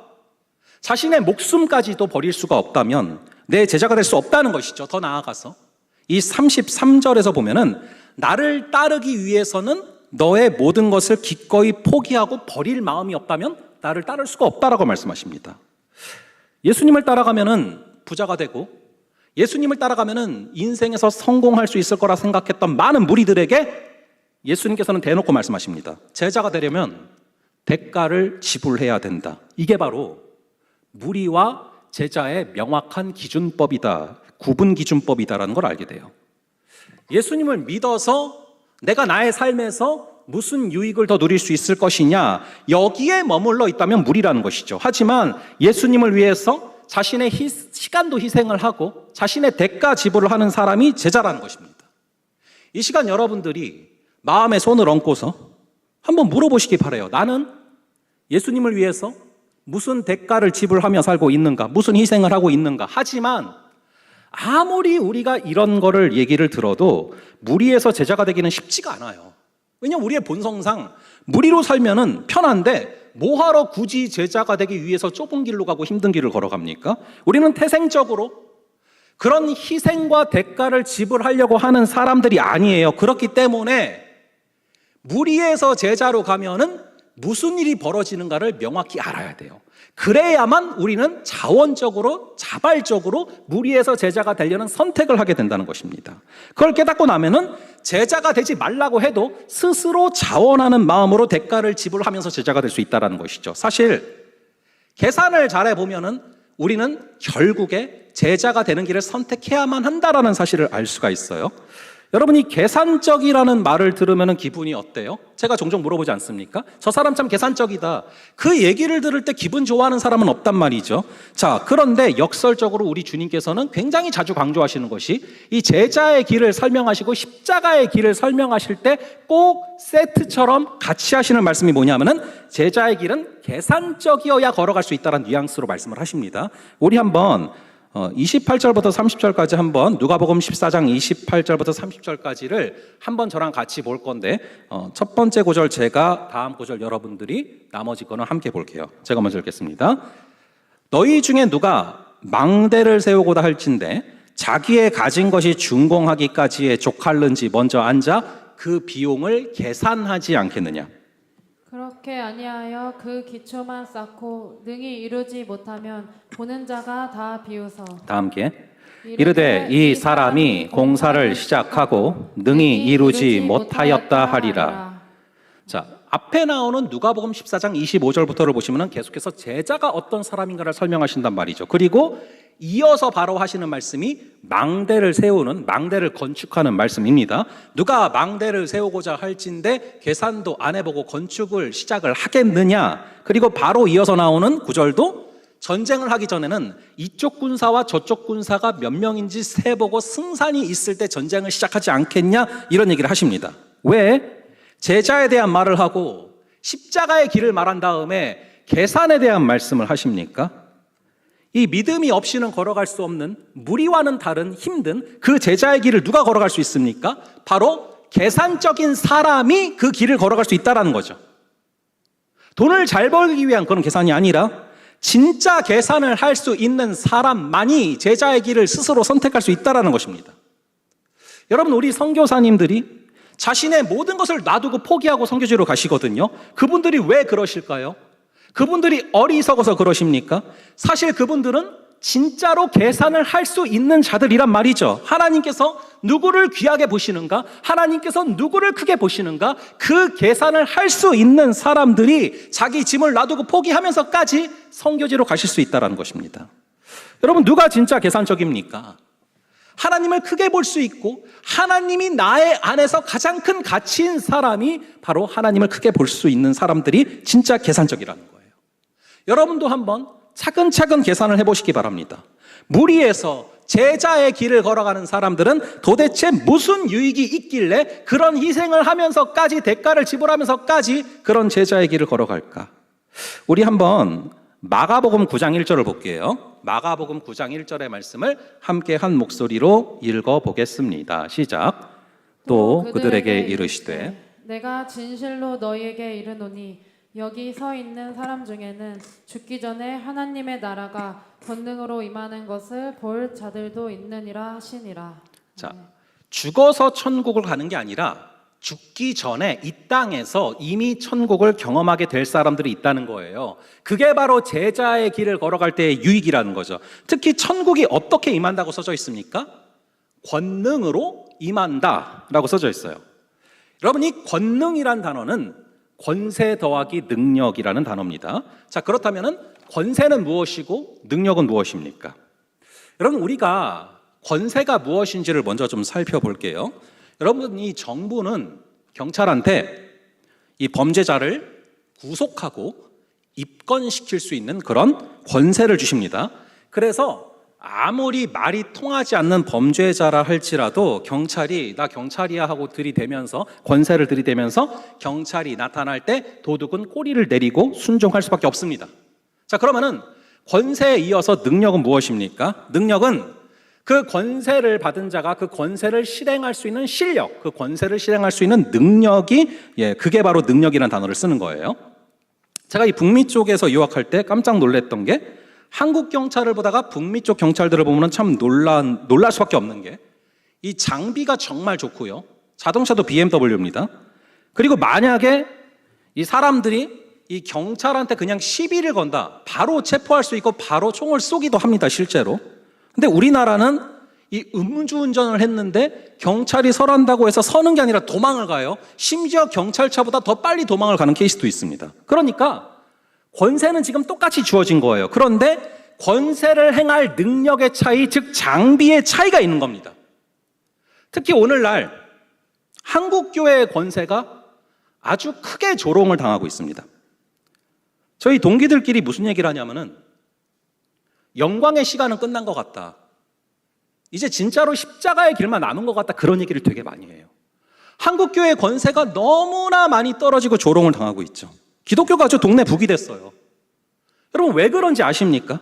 자신의 목숨까지도 버릴 수가 없다면 내 제자가 될 수 없다는 것이죠. 더 나아가서 이 33절에서 보면은 나를 따르기 위해서는 너의 모든 것을 기꺼이 포기하고 버릴 마음이 없다면 나를 따를 수가 없다라고 말씀하십니다. 예수님을 따라가면은 부자가 되고 예수님을 따라가면은 인생에서 성공할 수 있을 거라 생각했던 많은 무리들에게 예수님께서는 대놓고 말씀하십니다. 제자가 되려면 대가를 지불해야 된다. 이게 바로 무리와 제자의 명확한 기준법이다, 구분 기준법이다라는 걸 알게 돼요. 예수님을 믿어서 내가 나의 삶에서 무슨 유익을 더 누릴 수 있을 것이냐, 여기에 머물러 있다면 무리라는 것이죠. 하지만 예수님을 위해서 자신의 시간도 희생을 하고 자신의 대가 지불을 하는 사람이 제자라는 것입니다. 이 시간 여러분들이 마음에 손을 얹고서 한번 물어보시기 바라요. 나는 예수님을 위해서 무슨 대가를 지불하며 살고 있는가, 무슨 희생을 하고 있는가. 하지만 아무리 우리가 이런 거를 얘기를 들어도 무리에서 제자가 되기는 쉽지가 않아요. 왜냐하면 우리의 본성상 무리로 살면은 편한데 뭐하러 굳이 제자가 되기 위해서 좁은 길로 가고 힘든 길을 걸어갑니까? 우리는 태생적으로 그런 희생과 대가를 지불하려고 하는 사람들이 아니에요. 그렇기 때문에 무리에서 제자로 가면은 무슨 일이 벌어지는가를 명확히 알아야 돼요. 그래야만 우리는 자원적으로, 자발적으로 무리에서 제자가 되려는 선택을 하게 된다는 것입니다. 그걸 깨닫고 나면은 제자가 되지 말라고 해도 스스로 자원하는 마음으로 대가를 지불하면서 제자가 될 수 있다는 것이죠. 사실 계산을 잘해보면은 우리는 결국에 제자가 되는 길을 선택해야만 한다라는 사실을 알 수가 있어요. 여러분이 계산적이라는 말을 들으면 기분이 어때요? 제가 종종 물어보지 않습니까? 저 사람 참 계산적이다. 그 얘기를 들을 때 기분 좋아하는 사람은 없단 말이죠. 자, 그런데 역설적으로 우리 주님께서는 굉장히 자주 강조하시는 것이 이 제자의 길을 설명하시고 십자가의 길을 설명하실 때 꼭 세트처럼 같이 하시는 말씀이 뭐냐면은 제자의 길은 계산적이어야 걸어갈 수 있다는 뉘앙스로 말씀을 하십니다. 우리 한번 28절부터 30절까지 한번 누가복음 14장 28절부터 30절까지를 한번 저랑 같이 볼 건데 첫 번째 구절 제가, 다음 구절 여러분들이, 나머지 거는 함께 볼게요. 제가 먼저 읽겠습니다. 너희 중에 누가 망대를 세우고자 할진대 자기의 가진 것이 준공하기까지의 족할는지 먼저 앉아 그 비용을 계산하지 않겠느냐. 그렇게 아니하여 그 기초만 쌓고 능히 이루지 못하면 보는 자가 다 비웃어 다 함께. 이르되 이 사람이 공사를 시작하고 능히 이루지 못하였다 하리라. 자, 앞에 나오는 누가복음 14장 25절부터를 보시면 계속해서 제자가 어떤 사람인가를 설명하신단 말이죠. 그리고 이어서 바로 하시는 말씀이 망대를 세우는, 망대를 건축하는 말씀입니다. 누가 망대를 세우고자 할진대 계산도 안 해보고 건축을 시작을 하겠느냐. 그리고 바로 이어서 나오는 구절도 전쟁을 하기 전에는 이쪽 군사와 저쪽 군사가 몇 명인지 세보고 승산이 있을 때 전쟁을 시작하지 않겠냐, 이런 얘기를 하십니다. 왜? 제자에 대한 말을 하고 십자가의 길을 말한 다음에 계산에 대한 말씀을 하십니까? 이 믿음이 없이는 걸어갈 수 없는, 무리와는 다른 힘든 그 제자의 길을 누가 걸어갈 수 있습니까? 바로 계산적인 사람이 그 길을 걸어갈 수 있다는 거죠. 돈을 잘 벌기 위한 그런 계산이 아니라 진짜 계산을 할 수 있는 사람만이 제자의 길을 스스로 선택할 수 있다는 것입니다. 여러분, 우리 선교사님들이 자신의 모든 것을 놔두고 포기하고 선교지로 가시거든요. 그분들이 왜 그러실까요? 그분들이 어리석어서 그러십니까? 사실 그분들은 진짜로 계산을 할 수 있는 자들이란 말이죠. 하나님께서 누구를 귀하게 보시는가? 하나님께서 누구를 크게 보시는가? 그 계산을 할 수 있는 사람들이 자기 짐을 놔두고 포기하면서까지 선교지로 가실 수 있다는 것입니다. 여러분, 누가 진짜 계산적입니까? 하나님을 크게 볼 수 있고 하나님이 나의 안에서 가장 큰 가치인 사람이 바로 하나님을 크게 볼 수 있는 사람들이 진짜 계산적이라는 거예요. 여러분도 한번 차근차근 계산을 해보시기 바랍니다. 무리에서 제자의 길을 걸어가는 사람들은 도대체 무슨 유익이 있길래 그런 희생을 하면서까지, 대가를 지불하면서까지 그런 제자의 길을 걸어갈까? 우리 한번 마가복음 9장 1절을 볼게요. 마가복음 9장 1절의 말씀을 함께 한 목소리로 읽어보겠습니다. 시작. 또 그들에게 이르시되 내가 진실로 너희에게 이르노니 여기 서 있는 사람 중에는 죽기 전에 하나님의 나라가 권능으로 임하는 것을 볼 자들도 있느니라 하시니라. 자, 죽어서 천국을 가는 게 아니라 죽기 전에 이 땅에서 이미 천국을 경험하게 될 사람들이 있다는 거예요. 그게 바로 제자의 길을 걸어갈 때의 유익이라는 거죠. 특히 천국이 어떻게 임한다고 써져 있습니까? 권능으로 임한다라고 써져 있어요. 여러분, 이 권능이란 단어는 권세 더하기 능력이라는 단어입니다. 자, 그렇다면 권세는 무엇이고 능력은 무엇입니까? 여러분, 우리가 권세가 무엇인지를 먼저 좀 살펴볼게요. 여러분, 이 정부는 경찰한테 이 범죄자를 구속하고 입건시킬 수 있는 그런 권세를 주십니다. 그래서 아무리 말이 통하지 않는 범죄자라 할지라도 경찰이 나 경찰이야 하고 들이대면서, 권세를 들이대면서 경찰이 나타날 때 도둑은 꼬리를 내리고 순종할 수밖에 없습니다. 자, 그러면은 권세에 이어서 능력은 무엇입니까? 능력은 그 권세를 받은 자가 그 권세를 실행할 수 있는 실력, 그 권세를 실행할 수 있는 능력이, 그게 바로 능력이라는 단어를 쓰는 거예요. 제가 이 북미 쪽에서 유학할 때 깜짝 놀랐던 게, 한국 경찰을 보다가 북미 쪽 경찰들을 보면 참 놀랄 수밖에 없는 게, 이 장비가 정말 좋고요. 자동차도 BMW입니다. 그리고 만약에 이 사람들이 이 경찰한테 그냥 시비를 건다, 바로 체포할 수 있고 바로 총을 쏘기도 합니다, 실제로. 근데 우리나라는 이 음주운전을 했는데 경찰이 설한다고 해서 서는 게 아니라 도망을 가요. 심지어 경찰차보다 더 빨리 도망을 가는 케이스도 있습니다. 그러니까 권세는 지금 똑같이 주어진 거예요. 그런데 권세를 행할 능력의 차이, 즉 장비의 차이가 있는 겁니다. 특히 오늘날 한국 교회의 권세가 아주 크게 조롱을 당하고 있습니다. 저희 동기들끼리 무슨 얘기를 하냐면은, 영광의 시간은 끝난 것 같다, 이제 진짜로 십자가의 길만 남은 것 같다, 그런 얘기를 되게 많이 해요. 한국 교회의 권세가 너무나 많이 떨어지고 조롱을 당하고 있죠. 기독교가 아주 동네 북이 됐어요. 여러분, 왜 그런지 아십니까?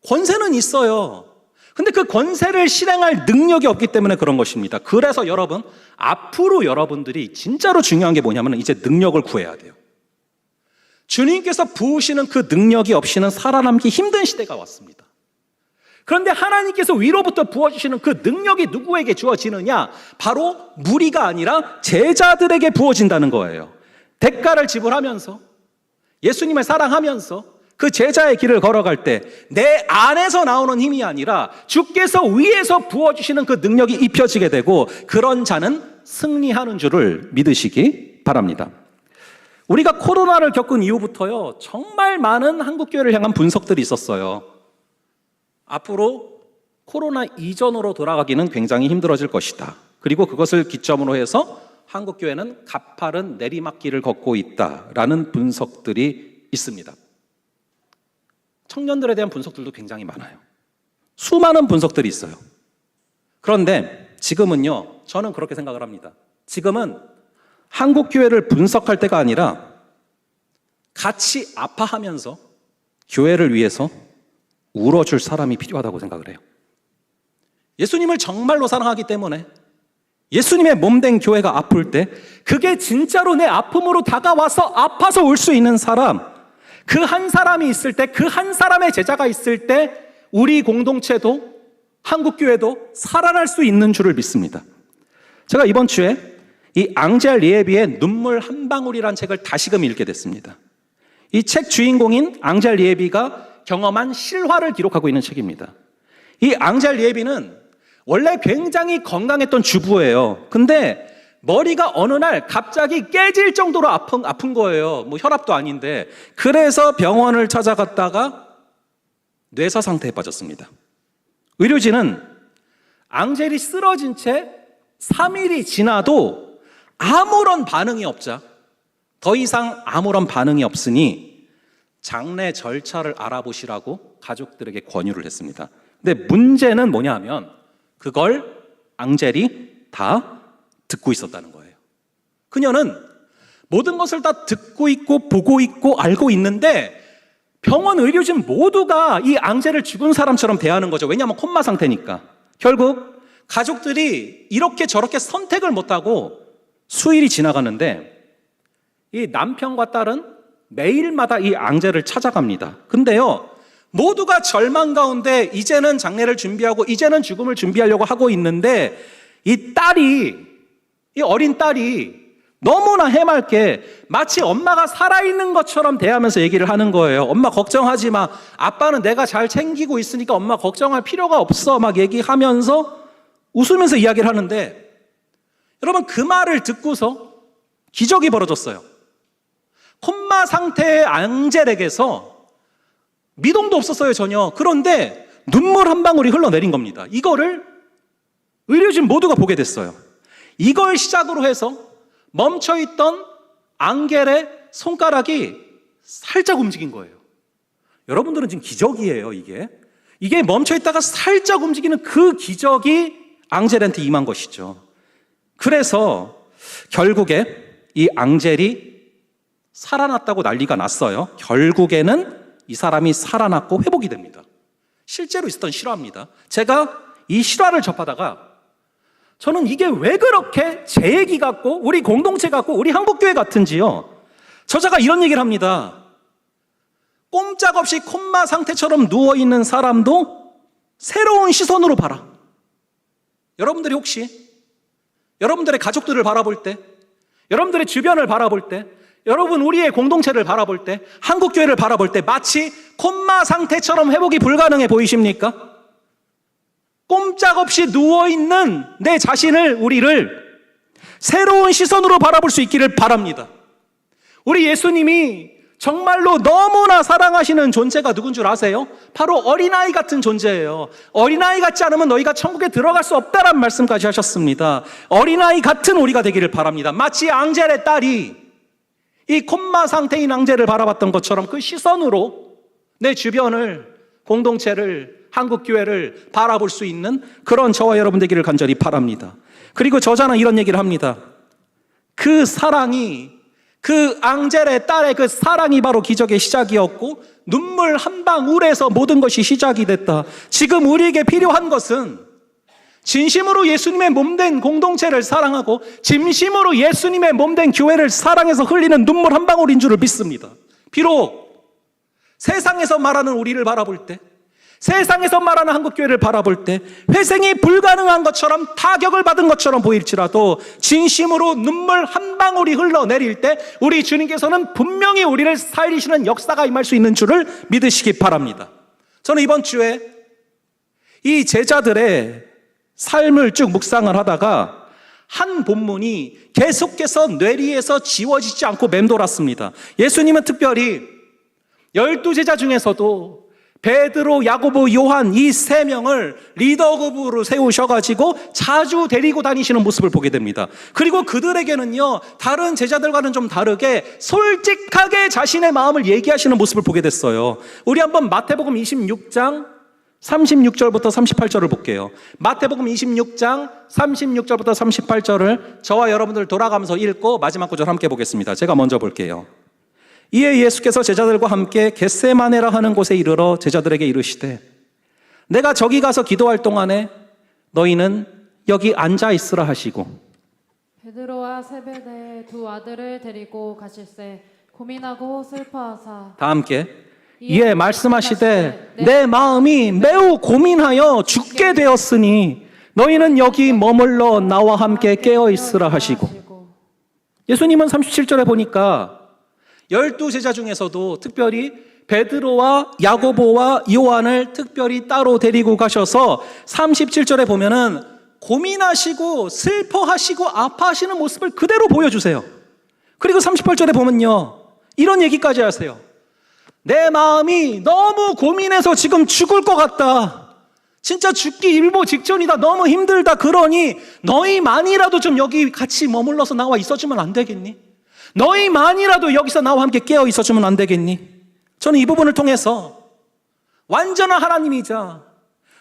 권세는 있어요. 근데 그 권세를 실행할 능력이 없기 때문에 그런 것입니다. 그래서 여러분, 앞으로 여러분들이 진짜로 중요한 게 뭐냐면 이제 능력을 구해야 돼요. 주님께서 부으시는 그 능력이 없이는 살아남기 힘든 시대가 왔습니다. 그런데 하나님께서 위로부터 부어주시는 그 능력이 누구에게 주어지느냐? 바로 무리가 아니라 제자들에게 부어진다는 거예요. 대가를 지불하면서 예수님을 사랑하면서 그 제자의 길을 걸어갈 때 내 안에서 나오는 힘이 아니라 주께서 위에서 부어주시는 그 능력이 입혀지게 되고 그런 자는 승리하는 줄을 믿으시기 바랍니다. 우리가 코로나를 겪은 이후부터요, 정말 많은 한국교회를 향한 분석들이 있었어요. 앞으로 코로나 이전으로 돌아가기는 굉장히 힘들어질 것이다. 그리고 그것을 기점으로 해서 한국교회는 가파른 내리막길을 걷고 있다라는 분석들이 있습니다. 청년들에 대한 분석들도 굉장히 많아요. 수많은 분석들이 있어요. 그런데 지금은요, 저는 그렇게 생각을 합니다. 지금은 한국교회를 분석할 때가 아니라 같이 아파하면서 교회를 위해서 울어줄 사람이 필요하다고 생각을 해요. 예수님을 정말로 사랑하기 때문에 예수님의 몸된 교회가 아플 때 그게 진짜로 내 아픔으로 다가와서 아파서 울 수 있는 사람, 그 한 사람이 있을 때, 그 한 사람의 제자가 있을 때 우리 공동체도 한국교회도 살아날 수 있는 줄을 믿습니다. 제가 이번 주에 이 앙젤 리에비의 눈물 한 방울이라는 책을 다시금 읽게 됐습니다. 이 책 주인공인 앙젤 리에비가 경험한 실화를 기록하고 있는 책입니다. 이 앙젤 리에비는 원래 굉장히 건강했던 주부예요. 근데 머리가 어느 날 갑자기 깨질 정도로 아픈 거예요. 뭐 혈압도 아닌데. 그래서 병원을 찾아갔다가 뇌사 상태에 빠졌습니다. 의료진은 앙젤이 쓰러진 채 3일이 지나도 아무런 반응이 없자 더 이상 아무런 반응이 없으니 장례 절차를 알아보시라고 가족들에게 권유를 했습니다. 근데 문제는 뭐냐 하면 그걸 앙젤이 다 듣고 있었다는 거예요. 그녀는 모든 것을 다 듣고 있고 보고 있고 알고 있는데 병원 의료진 모두가 이 앙젤을 죽은 사람처럼 대하는 거죠. 왜냐하면 콤마 상태니까. 결국 가족들이 이렇게 저렇게 선택을 못하고 수일이 지나가는데 이 남편과 딸은 매일마다 이 앙젤을 찾아갑니다. 근데요, 모두가 절망 가운데 이제는 장례를 준비하고 이제는 죽음을 준비하려고 하고 있는데 이 어린 딸이 너무나 해맑게 마치 엄마가 살아있는 것처럼 대하면서 얘기를 하는 거예요. 엄마 걱정하지 마. 아빠는 내가 잘 챙기고 있으니까 엄마 걱정할 필요가 없어. 막 얘기하면서 웃으면서 이야기를 하는데 여러분 그 말을 듣고서 기적이 벌어졌어요. 콤마 상태의 앙젤에게서 미동도 없었어요, 전혀. 그런데 눈물 한 방울이 흘러내린 겁니다. 이거를 의료진 모두가 보게 됐어요. 이걸 시작으로 해서 멈춰있던 앙겔의 손가락이 살짝 움직인 거예요. 여러분들은 지금 기적이에요, 이게. 이게 멈춰있다가 살짝 움직이는 그 기적이 앙젤한테 임한 것이죠. 그래서 결국에 이 앙젤이 살아났다고 난리가 났어요. 결국에는 이 사람이 살아났고 회복이 됩니다. 실제로 있었던 실화입니다. 제가 이 실화를 접하다가 저는 이게 왜 그렇게 제 얘기 같고 우리 공동체 같고 우리 한국교회 같은지요. 저자가 이런 얘기를 합니다. 꼼짝없이 콤마 상태처럼 누워있는 사람도 새로운 시선으로 봐라. 여러분들이 혹시 여러분들의 가족들을 바라볼 때, 여러분들의 주변을 바라볼 때, 여러분 우리의 공동체를 바라볼 때, 한국교회를 바라볼 때 마치 콤마 상태처럼 회복이 불가능해 보이십니까? 꼼짝없이 누워있는 내 자신을, 우리를 새로운 시선으로 바라볼 수 있기를 바랍니다. 우리 예수님이 정말로 너무나 사랑하시는 존재가 누군 줄 아세요? 바로 어린아이 같은 존재예요. 어린아이 같지 않으면 너희가 천국에 들어갈 수 없다라는 말씀까지 하셨습니다. 어린아이 같은 우리가 되기를 바랍니다. 마치 앙젤의 딸이 이 콤마 상태인 앙젤을 바라봤던 것처럼 그 시선으로 내 주변을, 공동체를, 한국교회를 바라볼 수 있는 그런 저와 여러분 되기를 간절히 바랍니다. 그리고 저자는 이런 얘기를 합니다. 그 사랑이, 그 앙젤의 딸의 그 사랑이 바로 기적의 시작이었고 눈물 한 방울에서 모든 것이 시작이 됐다. 지금 우리에게 필요한 것은 진심으로 예수님의 몸된 공동체를 사랑하고 진심으로 예수님의 몸된 교회를 사랑해서 흘리는 눈물 한 방울인 줄을 믿습니다. 비록 세상에서 말하는 우리를 바라볼 때, 세상에서 말하는 한국교회를 바라볼 때 회생이 불가능한 것처럼 타격을 받은 것처럼 보일지라도 진심으로 눈물 한 방울이 흘러내릴 때 우리 주님께서는 분명히 우리를 살리시는 역사가 임할 수 있는 줄을 믿으시기 바랍니다. 저는 이번 주에 이 제자들의 삶을 쭉 묵상을 하다가 한 본문이 계속해서 뇌리에서 지워지지 않고 맴돌았습니다. 예수님은 특별히 12제자 중에서도 베드로, 야고보, 요한 이 세 명을 리더급으로 세우셔가지고 자주 데리고 다니시는 모습을 보게 됩니다. 그리고 그들에게는요, 다른 제자들과는 좀 다르게 솔직하게 자신의 마음을 얘기하시는 모습을 보게 됐어요. 우리 한번 마태복음 26장 36절부터 38절을 볼게요. 마태복음 26장 36절부터 38절을 저와 여러분들 돌아가면서 읽고 마지막 구절 함께 보겠습니다. 제가 먼저 볼게요. 이에 예수께서 제자들과 함께 겟세마네라 하는 곳에 이르러 제자들에게 이르시되 내가 저기 가서 기도할 동안에 너희는 여기 앉아 있으라 하시고 베드로와 세베대의 두 아들을 데리고 가실새 고민하고 슬퍼하사 다 함께 이에 말씀하시되 내 마음이 매우 고민하여 죽게 되었으니 너희는 여기 머물러 나와 함께 깨어 있으라 하시고 예수님은 37절에 보니까 12제자 중에서도 특별히 베드로와 야고보와 요한을 특별히 따로 데리고 가셔서 37절에 보면은 고민하시고 슬퍼하시고 아파하시는 모습을 그대로 보여주세요. 그리고 38절에 보면요, 이런 얘기까지 하세요. 내 마음이 너무 고민해서 지금 죽을 것 같다. 진짜 죽기 일보 직전이다. 너무 힘들다. 그러니 너희만이라도 좀 여기 같이 머물러서 나와 있어주면 안 되겠니? 너희만이라도 여기서 나와 함께 깨어 있어주면 안 되겠니? 저는 이 부분을 통해서 완전한 하나님이자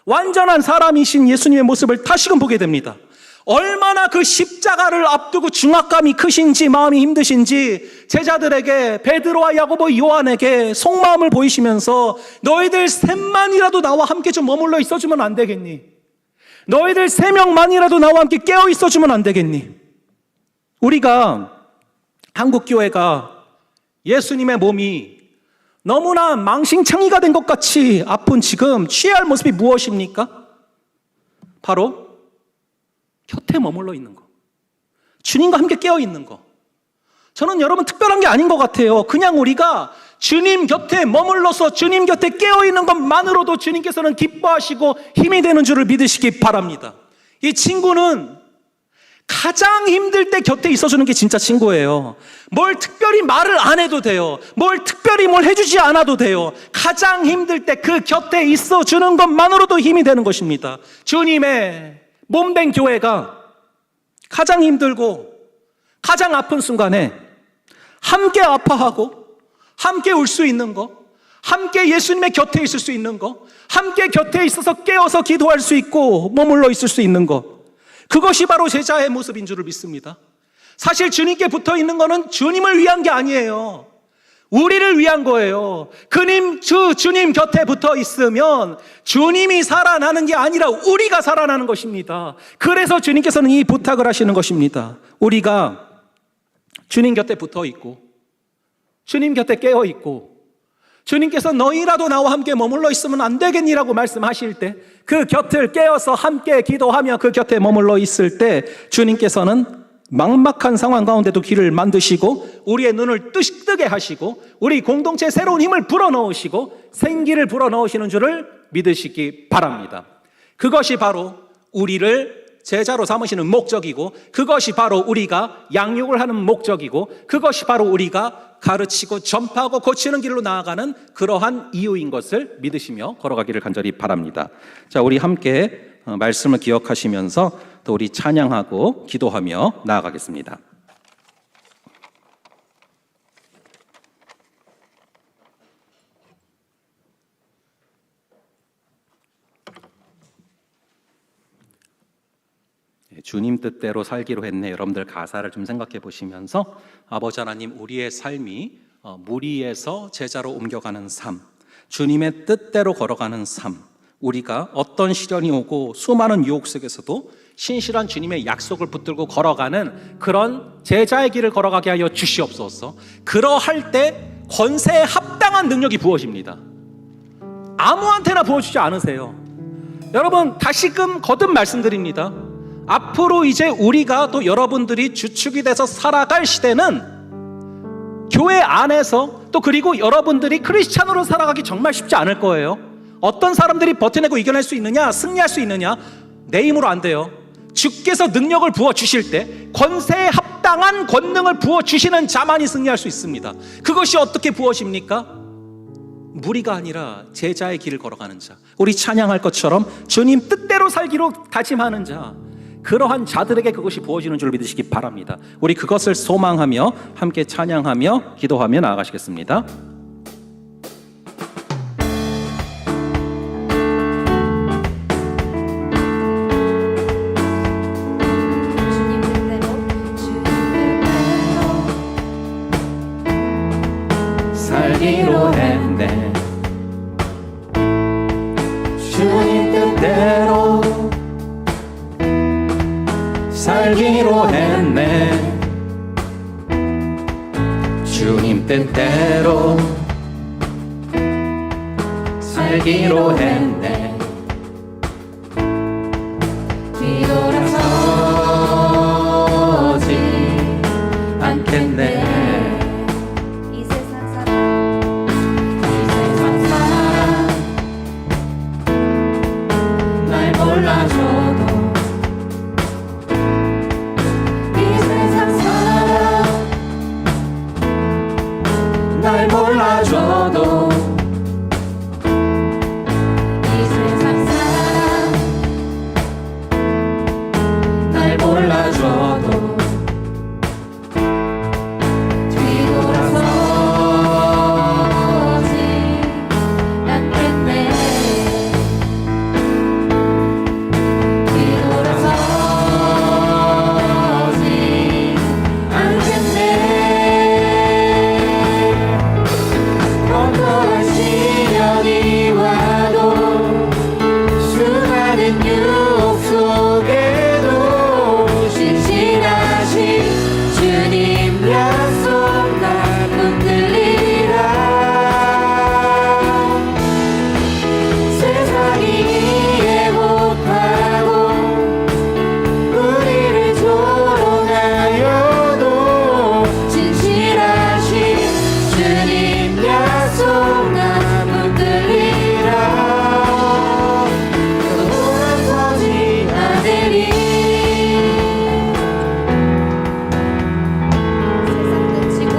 완전한 사람이신 예수님의 모습을 다시금 보게 됩니다. 얼마나 그 십자가를 앞두고 중압감이 크신지 마음이 힘드신지 제자들에게 베드로와 야고보 요한에게 속마음을 보이시면서 너희들 셋만이라도 나와 함께 좀 머물러 있어주면 안 되겠니? 너희들 3명만이라도 나와 함께 깨어 있어주면 안 되겠니? 우리가 한국교회가 예수님의 몸이 너무나 망신창이가 된 것 같이 아픈 지금 취해야 할 모습이 무엇입니까? 바로 곁에 머물러 있는 거, 주님과 함께 깨어 있는 거. 저는 여러분 특별한 게 아닌 것 같아요. 그냥 우리가 주님 곁에 머물러서 주님 곁에 깨어 있는 것만으로도 주님께서는 기뻐하시고 힘이 되는 줄을 믿으시기 바랍니다. 이 친구는 가장 힘들 때 곁에 있어주는 게 진짜 친구예요. 뭘 특별히 말을 안 해도 돼요. 뭘 특별히 뭘 해주지 않아도 돼요. 가장 힘들 때 그 곁에 있어주는 것만으로도 힘이 되는 것입니다. 주님의 몸된 교회가 가장 힘들고 가장 아픈 순간에 함께 아파하고 함께 울 수 있는 거, 함께 예수님의 곁에 있을 수 있는 거, 함께 곁에 있어서 깨어서 기도할 수 있고 머물러 있을 수 있는 거, 그것이 바로 제자의 모습인 줄을 믿습니다. 사실 주님께 붙어 있는 거는 주님을 위한 게 아니에요. 우리를 위한 거예요. 주님 곁에 붙어 있으면 주님이 살아나는 게 아니라 우리가 살아나는 것입니다. 그래서 주님께서는 이 부탁을 하시는 것입니다. 우리가 주님 곁에 붙어 있고 주님 곁에 깨어 있고 주님께서 너희라도 나와 함께 머물러 있으면 안 되겠니라고 말씀하실 때 그 곁을 깨어서 함께 기도하며 그 곁에 머물러 있을 때 주님께서는 막막한 상황 가운데도 길을 만드시고 우리의 눈을 뜨게 하시고 우리 공동체에 새로운 힘을 불어넣으시고 생기를 불어넣으시는 줄을 믿으시기 바랍니다. 그것이 바로 우리를 제자로 삼으시는 목적이고 그것이 바로 우리가 양육을 하는 목적이고 그것이 바로 우리가 가르치고 전파하고 고치는 길로 나아가는 그러한 이유인 것을 믿으시며 걸어가기를 간절히 바랍니다. 자, 우리 함께 말씀을 기억하시면서 또 우리 찬양하고 기도하며 나아가겠습니다. 주님 뜻대로 살기로 했네. 여러분들 가사를 좀 생각해 보시면서 아버지 하나님, 우리의 삶이 무리에서 제자로 옮겨가는 삶, 주님의 뜻대로 걸어가는 삶, 우리가 어떤 시련이 오고 수많은 유혹 속에서도 신실한 주님의 약속을 붙들고 걸어가는 그런 제자의 길을 걸어가게 하여 주시옵소서. 그러할 때 권세에 합당한 능력이 부어집니다. 아무한테나 부어주지 않으세요. 여러분, 다시금 거듭 말씀드립니다. 앞으로 이제 우리가 또 여러분들이 주축이 돼서 살아갈 시대는 교회 안에서 또 그리고 여러분들이 크리스찬으로 살아가기 정말 쉽지 않을 거예요. 어떤 사람들이 버텨내고 이겨낼 수 있느냐, 승리할 수 있느냐, 내 힘으로 안 돼요. 주께서 능력을 부어주실 때 권세에 합당한 권능을 부어주시는 자만이 승리할 수 있습니다. 그것이 어떻게 부어집니까? 무리가 아니라 제자의 길을 걸어가는 자, 우리 찬양할 것처럼 주님 뜻대로 살기로 다짐하는 자, 그러한 자들에게 그것이 부어지는 줄 믿으시기 바랍니다. 우리 그것을 소망하며 함께 찬양하며 기도하며 나아가시겠습니다. 주님 뜻대로 살기로 했네. 주님 뜻대로 살기로 했네. 주님 뜻대로 살기로 했네. 뒤돌아서지 않겠네. 이 세상 사람 날 몰라줘도 이 세상 사람 날 몰라줘도 이 세상 사람 날 몰라줘도 뒤돌아서지 않겠네. 뒤돌아서지 않겠네. 어떠한 시련이 와도 수많은 유혹 속에도 신실하신 주님 약속 날 붙들리라. 세상이 이해 못하고 우리를 조롱하여도 진실하신 주님 약속 날 붙들리라. 돌아서지 아들이 세상 등지고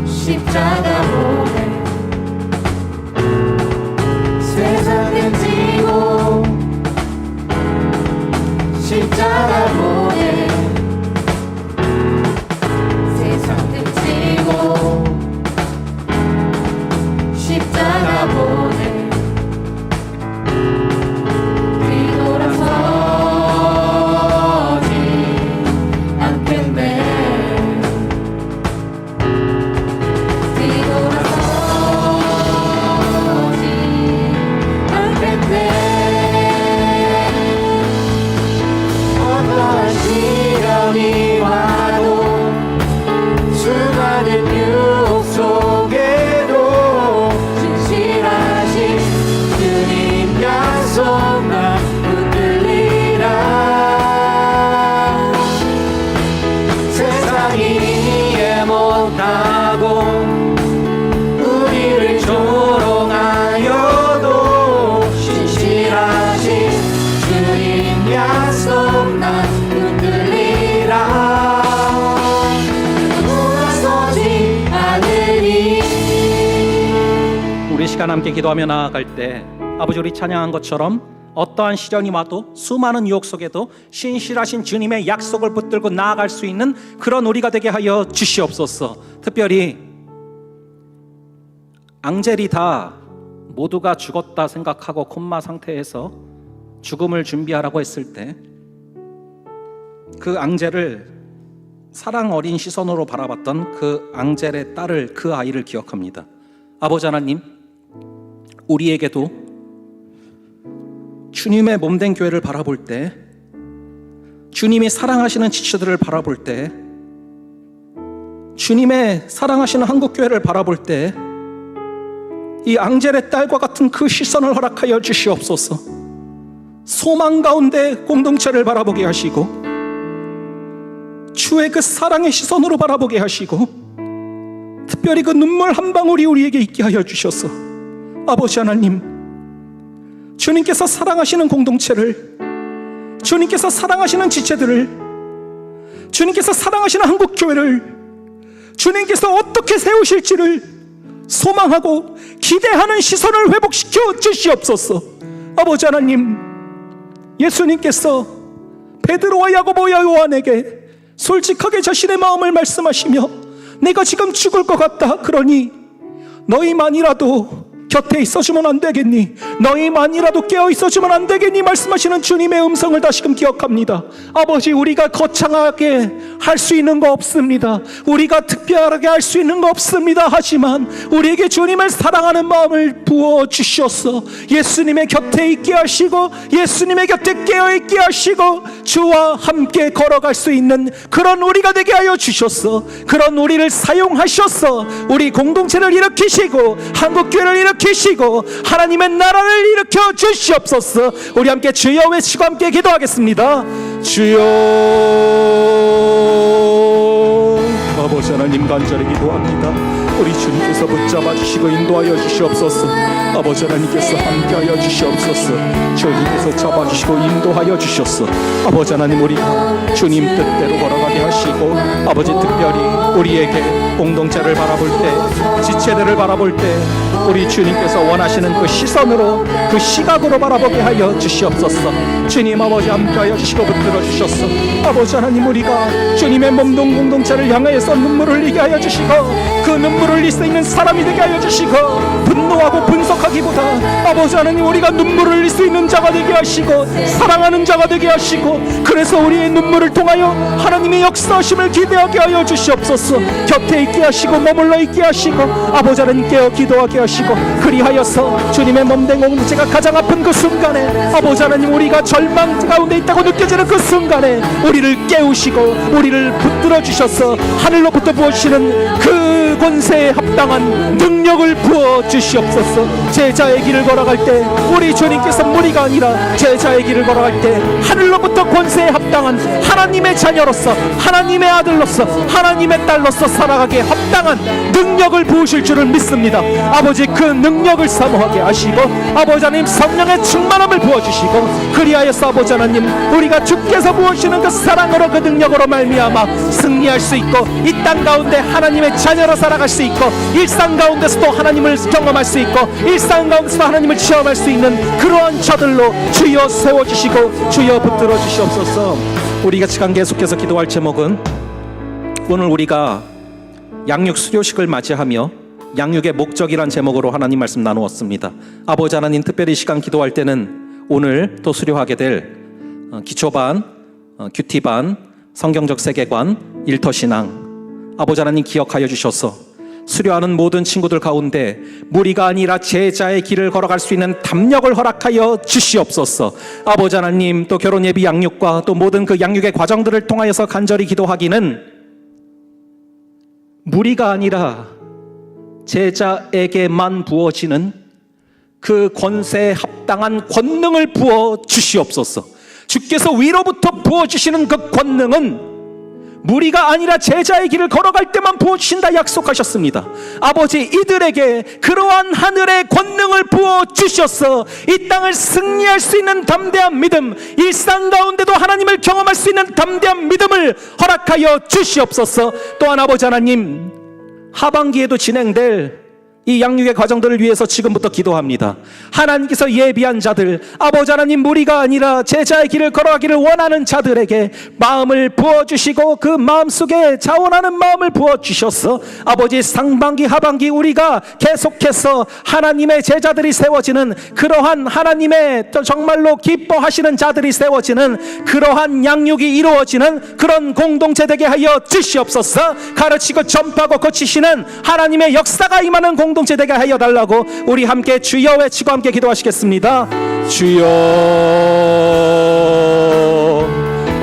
십자가 보내. 세상 등지고 십자가 보내. 세상 등지고 십자가 보내. 뒤돌아서지 않겠네. 뒤돌아서지 않겠네. 어떠한 시련이 와도 수많은 유혹 속에도 진실하신 주님 약속 나 붙들리라. 세상이 이해 못하고 우리를 조롱하여도 신실하신 주님 약속 나 붙들리라. 돌아서지 않으리. 우리 시간 함께 기도하며 나아갈 때 아버지, 우리 찬양한 것처럼 어떠한 시련이 와도 수많은 유혹 속에도 신실하신 주님의 약속을 붙들고 나아갈 수 있는 그런 우리가 되게 하여 주시옵소서. 특별히 앙젤이 다 모두가 죽었다 생각하고 콤마 상태에서 죽음을 준비하라고 했을 때 그 앙젤을 사랑 어린 시선으로 바라봤던 그 앙젤의 딸을, 그 아이를 기억합니다. 아버지 하나님, 우리에게도 주님의 몸된 교회를 바라볼 때, 주님이 사랑하시는 지체들을 바라볼 때 주님의 사랑하시는 한국교회를 바라볼 때 이 앙젤의 딸과 같은 그 시선을 허락하여 주시옵소서. 소망 가운데 공동체를 바라보게 하시고 주의 그 사랑의 시선으로 바라보게 하시고 특별히 그 눈물 한 방울이 우리에게 있게 하여 주셔서 아버지 하나님, 주님께서 사랑하시는 공동체를, 주님께서 사랑하시는 지체들을, 주님께서 사랑하시는 한국교회를 주님께서 어떻게 세우실지를 소망하고 기대하는 시선을 회복시켜 주시옵소서. 아버지 하나님, 예수님께서 베드로와 야고보와 요한에게 솔직하게 자신의 마음을 말씀하시며 내가 지금 죽을 것 같다, 그러니 너희만이라도 곁에 있어주면 안 되겠니? 너희만이라도 깨어 있어주면 안 되겠니? 말씀하시는 주님의 음성을 다시금 기억합니다. 아버지, 우리가 거창하게 할 수 있는 거 없습니다. 우리가 특별하게 할 수 있는 거 없습니다. 하지만 우리에게 주님을 사랑하는 마음을 부어주셔서 예수님의 곁에 있게 하시고 예수님의 곁에 깨어 있게 하시고 주와 함께 걸어갈 수 있는 그런 우리가 되게 하여 주셔서 그런 우리를 사용하셔서 우리 공동체를 일으키시고 한국교회를 일으키시고 하나님의 나라를 일으켜 주시옵소서. 우리 함께 주여 외치고 함께 기도하겠습니다. 주여. 아버지 하나님, 간절히 기도합니다. 우리 주님께서 붙잡아 주시고 인도하여 주시옵소서. 아버지 하나님께서 함께하여 주시옵소서. 주님께서 잡아주시고 인도하여 주셨어. 아버지 하나님, 우리가 주님 뜻대로 걸어가게 하시고 아버지 특별히 우리에게 공동체를 바라볼 때, 지체들을 바라볼 때 우리 주님께서 원하시는 그 시선으로, 그 시각으로 바라보게 하여 주시옵소서. 주님 아버지, 함께하여 주시고 붙들어 주셨어. 아버지 하나님, 우리가 주님의 몸동 공동체를 향하여서 눈물을 흘리게 하여 주시고 그 눈물을 흘릴 수 있는 사람이 되게 하여 주시고 분노하고 분석하기보다 아버지 하나님, 우리가 눈물을 흘릴 수 있는 자가 되게 하시고 사랑하는 자가 되게 하시고 그래서 우리의 눈물을 통하여 하나님의 역사하심을 기대하게 하여 주시옵소서. 곁에 있게 하시고 머물러 있게 하시고 아버지 하나님 깨어 기도하게 하시고 그리하여서 주님의 몸된 공동체가 가장 아픈 그 순간에 아버지 하나님, 우리가 절망 가운데 있다고 느껴지는 그 순간에 우리를 깨우시고 우리를 붙들어 주셔서 하늘로부터 부어주시는 그 권세에 합당한 능력을 부어 주시옵소서. 제자의 길을 걸어갈 때 우리 주님께서 무리가 아니라 제자의 길을 걸어갈 때 하늘로부터 권세에 합당한 하나님의 자녀로서, 하나님의 아들로서, 하나님의 딸로서 살아가기에 합당한 능력을 부으실 줄을 믿습니다. 아버지, 그 능력을 사모하게 하시고 아버지 하나님, 성령의 충만함을 부어주시고 그리하여서 아버지 하나님, 우리가 주께서 부으시는 그 사랑으로 그 능력으로 말미암아 승리할 수 있고 이 땅 가운데 하나님의 자녀로 살아갈 수 있고 일상 가운데서도 하나님을 경험할 수 있고 일상 가운데서도 하나님을 체험할 수 있는 그러한 자들로 주여 세워주시고 주여 붙들어 주시옵소서. 우리가 시간 계속해서 기도할 제목은 오늘 우리가 양육 수료식을 맞이하며 양육의 목적이란 제목으로 하나님 말씀 나누었습니다. 아버지 하나님, 특별히 시간 기도할 때는 오늘 또 수료하게 될 기초반, 큐티반, 성경적 세계관, 일터신앙 아버지 하나님 기억하여 주셔서 수료하는 모든 친구들 가운데 무리가 아니라 제자의 길을 걸어갈 수 있는 담력을 허락하여 주시옵소서. 아버지 하나님, 또 결혼 예비 양육과 또 모든 그 양육의 과정들을 통하여서 간절히 기도하기는 무리가 아니라 제자에게만 부어지는 그 권세에 합당한 권능을 부어 주시옵소서. 주께서 위로부터 부어주시는 그 권능은 무리가 아니라 제자의 길을 걸어갈 때만 부어주신다 약속하셨습니다. 아버지, 이들에게 그러한 하늘의 권능을 부어주셔서 이 땅을 승리할 수 있는 담대한 믿음, 일상 가운데도 하나님을 경험할 수 있는 담대한 믿음을 허락하여 주시옵소서. 또한 아버지 하나님, 하반기에도 진행될 이 양육의 과정들을 위해서 지금부터 기도합니다. 하나님께서 예비한 자들, 아버지 하나님, 무리가 아니라 제자의 길을 걸어가기를 원하는 자들에게 마음을 부어주시고 그 마음속에 자원하는 마음을 부어주셔서 아버지, 상반기 하반기 우리가 계속해서 하나님의 제자들이 세워지는 그러한 하나님의 정말로 기뻐하시는 자들이 세워지는 그러한 양육이 이루어지는 그런 공동체 되게 하여 주시옵소서. 가르치고 전파하고 고치시는 하나님의 역사가 임하는 공동체 되게 하여 달라고 우리 함께 주여 외치고 함께 기도하시겠습니다. 주여.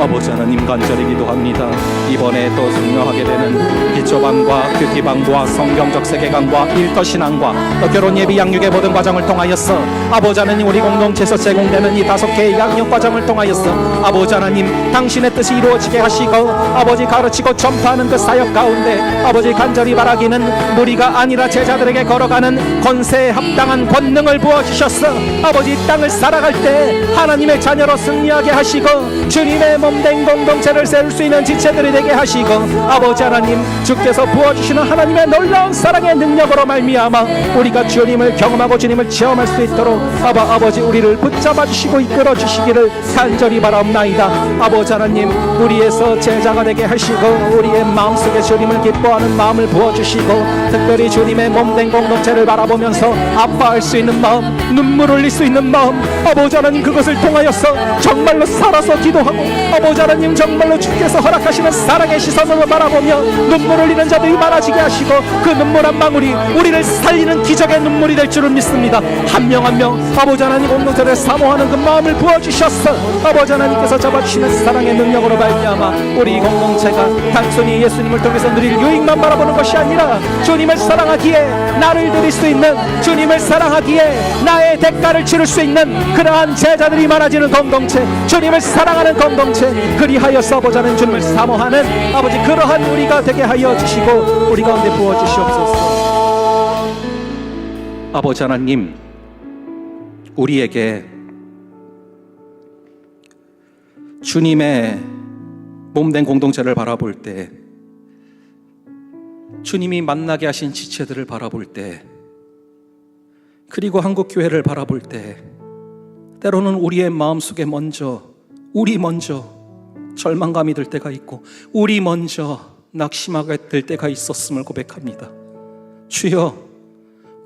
아버지 하나님 간절히 기도합니다. 이번에 또 중요하게 되는 기초반과 큐티반과 성경적 세계관과 일터신앙과 또 결혼 예비 양육의 모든 과정을 통하여서 아버지 하나님 우리 공동체에서 제공되는 이 5개의 양육 과정을 통하여서 아버지 하나님 당신의 뜻이 이루어지게 하시고 아버지 가르치고 전파하는 그 사역 가운데 아버지 간절히 바라기는 무리가 아니라 제자들에게 걸어가는 권세에 합당한 권능을 부어주셔서 아버지 이 땅을 살아갈 때 하나님의 자녀로 승리하게 하시고 주님의 몸된 공동체를 세울 수 있는 지체들이 되게 하시고 아버지 하나님 주께서 부어주시는 하나님의 놀라운 사랑의 능력으로 말미암아 우리가 주님을 경험하고 주님을 체험할 수 있도록 아버지 우리를 붙잡아 주시고 이끌어 주시기를 간절히 바라옵나이다. 아버지 하나님 우리에서 제자가 되게 하시고 우리의 마음속에 주님을 기뻐하는 마음을 부어주시고 특별히 주님의 몸된 공동체를 바라보면서 아파할 수 있는 마음, 눈물 흘릴 수 있는 마음, 아버지 하나님 그것을 통하여서 정말로 살아서 기도하고 아버지 하나님 정말로 주께서 허락하시는 사랑의 시선으로 바라보며 눈물 흘리는 자들이 많아지게 하시고 그 눈물 한 방울이 우리를 살리는 기적의 눈물이 될 줄을 믿습니다. 한 명 한 명 아버지 하나님 공동체를 사모하는 그 마음을 부어주셔서 아버지 하나님께서 잡아주시는 사랑의 능력으로 말미암아 우리 공동체가 단순히 예수님을 통해서 누릴 유익만 바라보는 것이 아니라 주님을 사랑하기에 나를 드릴 수 있는 주님을 사랑하기에 나의 대가를 치를 수 있는 그러한 제자들이 많아지는 공동체, 주님을 사랑하는 공동체, 그리하여서 아버지 하나님 주님을 사모하는 아버지 그러한 우리가 되게 하여 주시고 우리 가운데 부어주시옵소서. 아버지 하나님 우리에게 주님의 몸된 공동체를 바라볼 때 주님이 만나게 하신 지체들을 바라볼 때 그리고 한국교회를 바라볼 때 때로는 우리의 마음속에 우리 먼저 절망감이 들 때가 있고 우리 먼저 낙심하게 될 때가 있었음을 고백합니다. 주여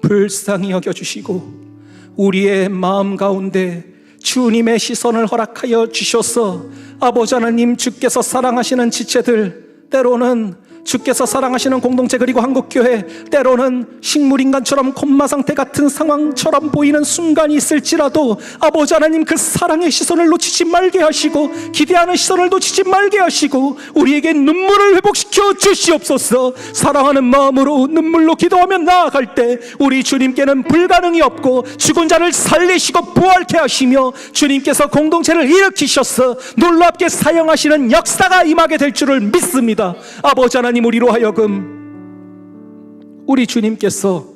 불쌍히 여겨주시고 우리의 마음 가운데 주님의 시선을 허락하여 주셔서 아버지 하나님 주께서 사랑하시는 지체들 때로는 주께서 사랑하시는 공동체 그리고 한국교회 때로는 식물인간처럼 콤마 상태 같은 상황처럼 보이는 순간이 있을지라도 아버지 하나님 그 사랑의 시선을 놓치지 말게 하시고 기대하는 시선을 놓치지 말게 하시고 우리에게 눈물을 회복시켜 주시옵소서. 사랑하는 마음으로 눈물로 기도하며 나아갈 때 우리 주님께는 불가능이 없고 죽은 자를 살리시고 부활케 하시며 주님께서 공동체를 일으키셔서 놀랍게 사용하시는 역사가 임하게 될 줄을 믿습니다. 아버지 하나님 우리로 하여금 우리 주님께서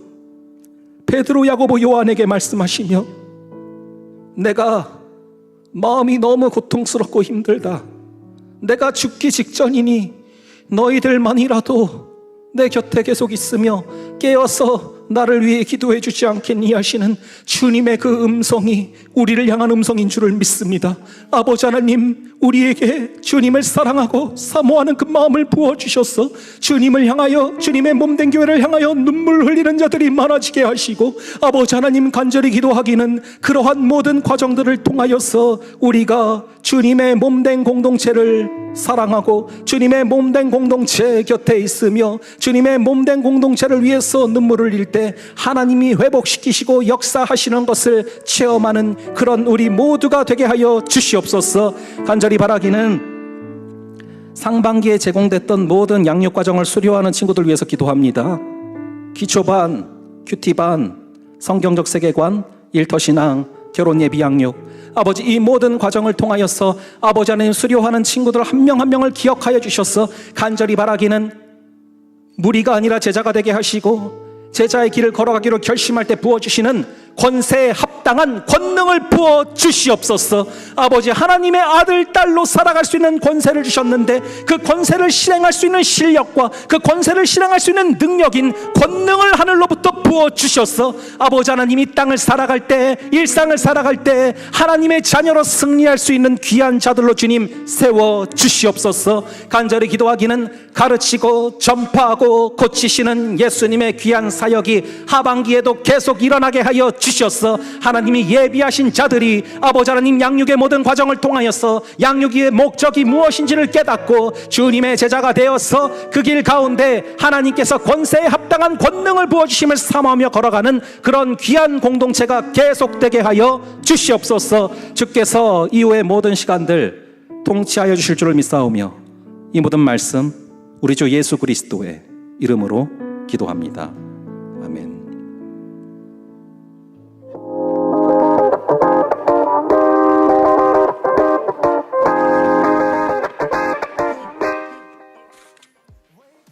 베드로, 야고보, 요한에게 말씀하시며 내가 마음이 너무 고통스럽고 힘들다. 내가 죽기 직전이니 너희들만이라도 내 곁에 계속 있으며 깨어서 나를 위해 기도해 주지 않겠니 하시는 주님의 그 음성이 우리를 향한 음성인 줄을 믿습니다. 아버지 하나님 우리에게 주님을 사랑하고 사모하는 그 마음을 부어주셔서 주님을 향하여 주님의 몸된 교회를 향하여 눈물 흘리는 자들이 많아지게 하시고 아버지 하나님 간절히 기도하기는 그러한 모든 과정들을 통하여서 우리가 주님의 몸된 공동체를 사랑하고 주님의 몸된 공동체 곁에 있으며 주님의 몸된 공동체를 위해서 눈물을 흘릴 때 하나님이 회복시키시고 역사하시는 것을 체험하는 그런 우리 모두가 되게 하여 주시옵소서. 간절히 바라기는 상반기에 제공됐던 모든 양육 과정을 수료하는 친구들 위해서 기도합니다. 기초반, 큐티반, 성경적 세계관, 일터신앙, 결혼 예비 양육 아버지 이 모든 과정을 통하여서 아버지 하나님 수료하는 친구들 한 명 한 명을 기억하여 주셔서 간절히 바라기는 무리가 아니라 제자가 되게 하시고 제자의 길을 걸어가기로 결심할 때 부어주시는 권세에 합당한 권능을 부어주시옵소서. 아버지 하나님의 아들 딸로 살아갈 수 있는 권세를 주셨는데 그 권세를 실행할 수 있는 실력과 그 권세를 실행할 수 있는 능력인 권능을 하늘로부터 부어주셔서 아버지 하나님이 땅을 살아갈 때 일상을 살아갈 때 하나님의 자녀로 승리할 수 있는 귀한 자들로 주님 세워주시옵소서. 간절히 기도하기는 가르치고 전파하고 고치시는 예수님의 귀한 사역이 하반기에도 계속 일어나게 하여 주셔서 하나님이 예비하신 자들이 아버지 하나님 양육의 모든 과정을 통하여서 양육의 목적이 무엇인지를 깨닫고 주님의 제자가 되어서 그 길 가운데 하나님께서 권세에 합당한 권능을 부어주심을 사모하며 걸어가는 그런 귀한 공동체가 계속되게 하여 주시옵소서. 주께서 이후의 모든 시간들 통치하여 주실 줄을 믿사오며 이 모든 말씀 우리 주 예수 그리스도의 이름으로 기도합니다. 아멘.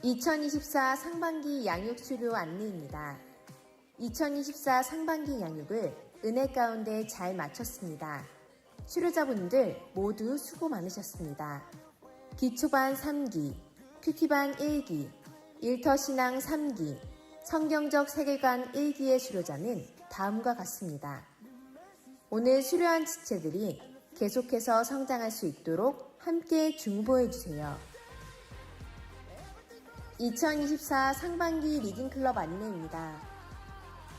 (2024) 상반기 양육 수료 안내입니다. 2024 상반기 양육을 은혜 가운데 잘 마쳤습니다. 수료자분들 모두 수고 많으셨습니다. 기초반 3기, 큐티반 1기, 일터신앙 3기, 성경적 세계관 1기의 수료자는 다음과 같습니다. 오늘 수료한 지체들이 계속해서 성장할 수 있도록 함께 중보해 주세요. 2024 상반기 리딩클럽 안내입니다.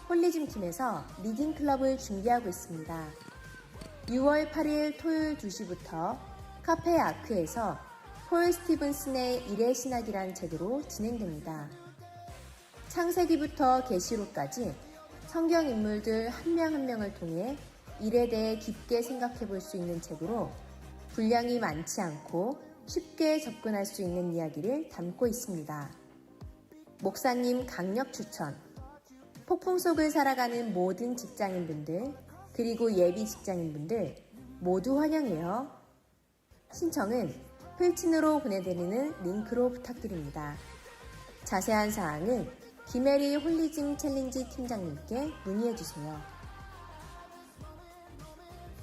홀리즘 팀에서 리딩클럽을 준비하고 있습니다. 6월 8일 토요일 2시부터 카페 아크에서 폴 스티븐슨의 일의 신학이란 책으로 진행됩니다. 창세기부터 계시록까지 성경 인물들 한 명 한 명을 통해 일에 대해 깊게 생각해 볼 수 있는 책으로 분량이 많지 않고 쉽게 접근할 수 있는 이야기를 담고 있습니다. 목사님 강력 추천. 폭풍 속을 살아가는 모든 직장인분들 그리고 예비 직장인분들 모두 환영해요. 신청은 필친으로 보내드리는 링크로 부탁드립니다. 자세한 사항은 김혜리 홀리즘 챌린지 팀장님께 문의해주세요.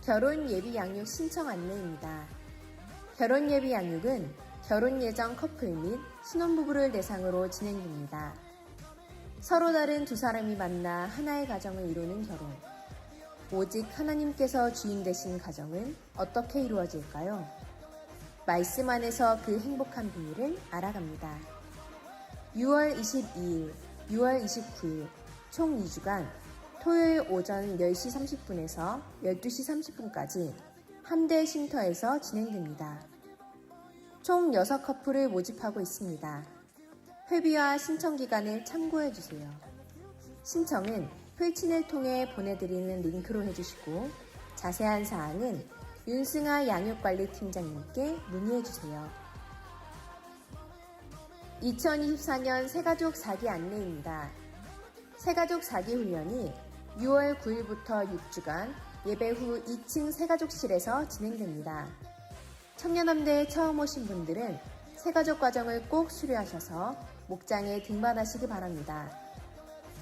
결혼 예비 양육 신청 안내입니다. 결혼 예비 양육은 결혼 예정 커플 및 신혼부부를 대상으로 진행됩니다. 서로 다른 두 사람이 만나 하나의 가정을 이루는 결혼. 오직 하나님께서 주인 되신 가정은 어떻게 이루어질까요? 말씀 안에서 그 행복한 비밀을 알아갑니다. 6월 22일, 6월 29일 총 2주간 토요일 오전 10시 30분에서 12시 30분까지 함대 쉼터에서 진행됩니다. 총 6커플을 모집하고 있습니다. 회비와 신청 기간을 참고해주세요. 신청은 필친을 통해 보내드리는 링크로 해주시고 자세한 사항은 윤승아 양육관리팀장님께 문의해주세요. 2024년 새가족 4기 안내입니다. 새가족 4기 훈련이 6월 9일부터 6주간 예배 후 2층 새가족실에서 진행됩니다. 청년함대에 처음 오신 분들은 새가족 과정을 꼭 수료하셔서 목장에 등반하시기 바랍니다.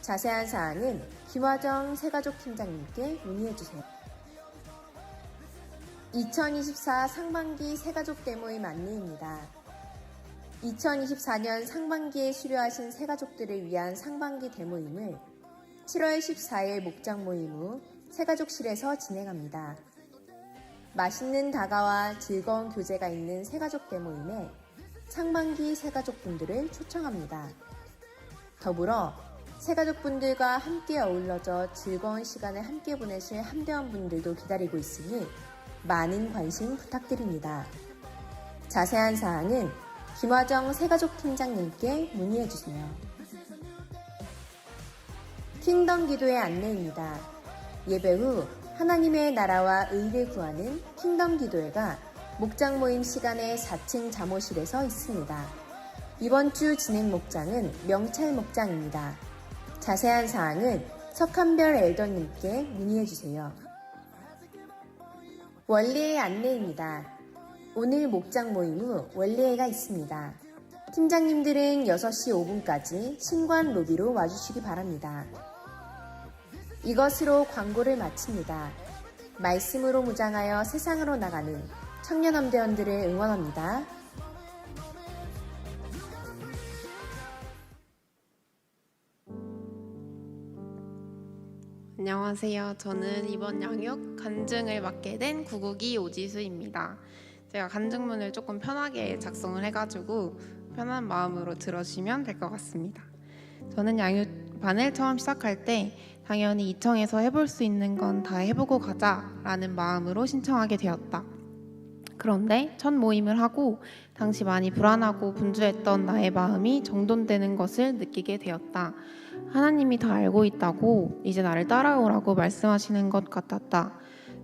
자세한 사항은 김화정 새가족 팀장님께 문의해주세요. 2024 상반기 새가족 대모임 안내입니다. 2024년 상반기에 수료하신 새가족들을 위한 상반기 대모임을 7월 14일 목장 모임 후 새가족실에서 진행합니다. 맛있는 다가와 즐거운 교제가 있는 새가족 대모임에 상반기 새가족분들을 초청합니다. 더불어 새가족분들과 함께 어울러져 즐거운 시간을 함께 보내실 함대원분들도 기다리고 있으니 많은 관심 부탁드립니다. 자세한 사항은 김화정 새가족 팀장님께 문의해주세요. 킹덤 기도의 안내입니다. 예배 후 하나님의 나라와 의를 구하는 킹덤 기도회가 목장 모임 시간에 4층 잠옷실에서 있습니다. 이번 주 진행 목장은 명찰 목장입니다. 자세한 사항은 석한별 엘더님께 문의해주세요. 원리회 안내입니다. 오늘 목장 모임 후 원리회가 있습니다. 팀장님들은 6시 5분까지 신관 로비로 와주시기 바랍니다. 이것으로 광고를 마칩니다. 말씀으로 무장하여 세상으로 나가는 청년함대원들을 응원합니다. 안녕하세요. 저는 이번 양육 간증을 맡게 된 992 오지수입니다. 제가 간증문을 조금 편하게 작성을 해가지고 편한 마음으로 들어주시면 될 것 같습니다. 저는 양육반을 처음 시작할 때 당연히 이청에서 해볼 수 있는 건 다 해보고 가자라는 마음으로 신청하게 되었다. 그런데 첫 모임을 하고 당시 많이 불안하고 분주했던 나의 마음이 정돈되는 것을 느끼게 되었다. 하나님이 다 알고 있다고 이제 나를 따라오라고 말씀하시는 것 같았다.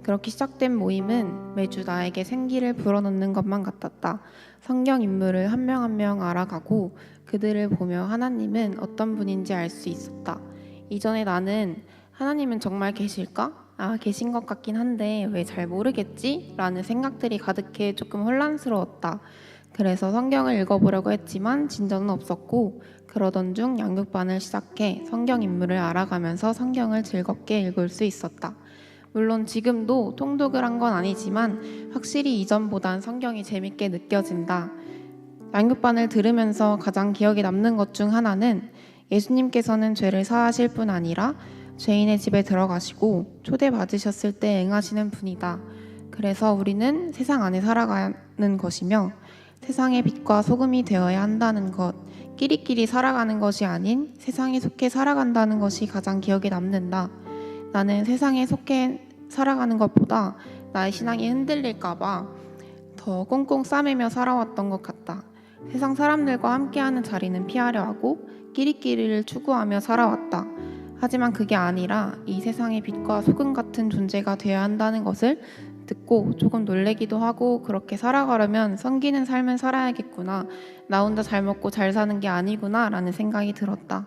그렇게 시작된 모임은 매주 나에게 생기를 불어넣는 것만 같았다. 성경 인물을 한 명 한 명 알아가고 그들을 보며 하나님은 어떤 분인지 알 수 있었다. 이전에 나는 하나님은 정말 계실까? 계신 것 같긴 한데 왜 잘 모르겠지? 라는 생각들이 가득해 조금 혼란스러웠다. 그래서 성경을 읽어보려고 했지만 진전은 없었고, 그러던 중 양육반을 시작해 성경 인물을 알아가면서 성경을 즐겁게 읽을 수 있었다. 물론 지금도 통독을 한 건 아니지만 확실히 이전보단 성경이 재밌게 느껴진다. 양육반을 들으면서 가장 기억에 남는 것 중 하나는 예수님께서는 죄를 사하실 뿐 아니라 죄인의 집에 들어가시고 초대받으셨을 때 응하시는 분이다. 그래서 우리는 세상 안에 살아가는 것이며 세상의 빛과 소금이 되어야 한다는 것, 끼리끼리 살아가는 것이 아닌 세상에 속해 살아간다는 것이 가장 기억에 남는다. 나는 세상에 속해 살아가는 것보다 나의 신앙이 흔들릴까봐 더 꽁꽁 싸매며 살아왔던 것 같다. 세상 사람들과 함께하는 자리는 피하려 하고 끼리끼리를 추구하며 살아왔다. 하지만 그게 아니라 이 세상의 빛과 소금 같은 존재가 되어야 한다는 것을 듣고 조금 놀래기도 하고, 그렇게 살아가려면 섬기는 삶을 살아야겠구나, 나 혼자 잘 먹고 잘 사는 게 아니구나 라는 생각이 들었다.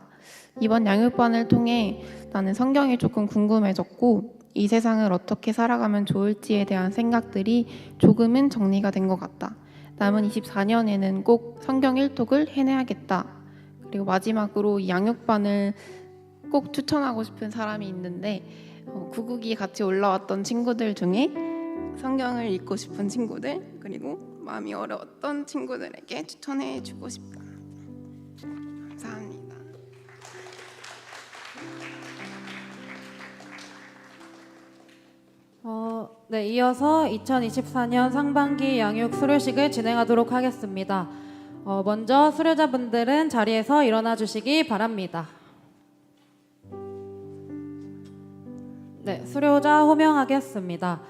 이번 양육반을 통해 나는 성경이 조금 궁금해졌고 이 세상을 어떻게 살아가면 좋을지에 대한 생각들이 조금은 정리가 된 것 같다. 남은 24년에는 꼭 성경 1독을 해내야겠다. 그리고 마지막으로 이 양육반을 꼭 추천하고 싶은 사람이 있는데, 구국이 같이 올라왔던 친구들 중에 성경을 읽고 싶은 친구들, 그리고 마음이 어려웠던 친구들에게 추천해 주고 싶다. 감사합니다. 네, 이어서 2024년 상반기 양육 수료식을 진행하도록 하겠습니다. 먼저 수료자분들은 자리에서 일어나 주시기 바랍니다. 네, 수료자 호명하겠습니다.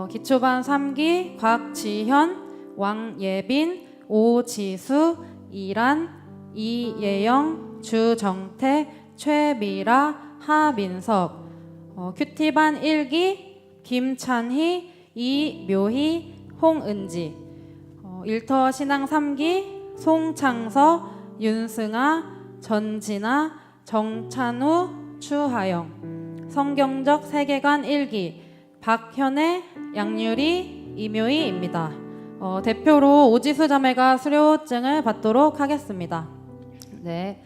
기초반 3기 곽지현, 왕예빈, 오지수, 이란, 이예영, 주정태, 최미라, 하민석. 큐티반 1기 김찬희, 이묘희, 홍은지. 일터 신앙 3기 송창서, 윤승아, 전진아, 정찬우, 추하영. 성경적 세계관 1기 박현애, 양유리, 이묘희입니다. 대표로 오지수 자매가 수료증을 받도록 하겠습니다. 네,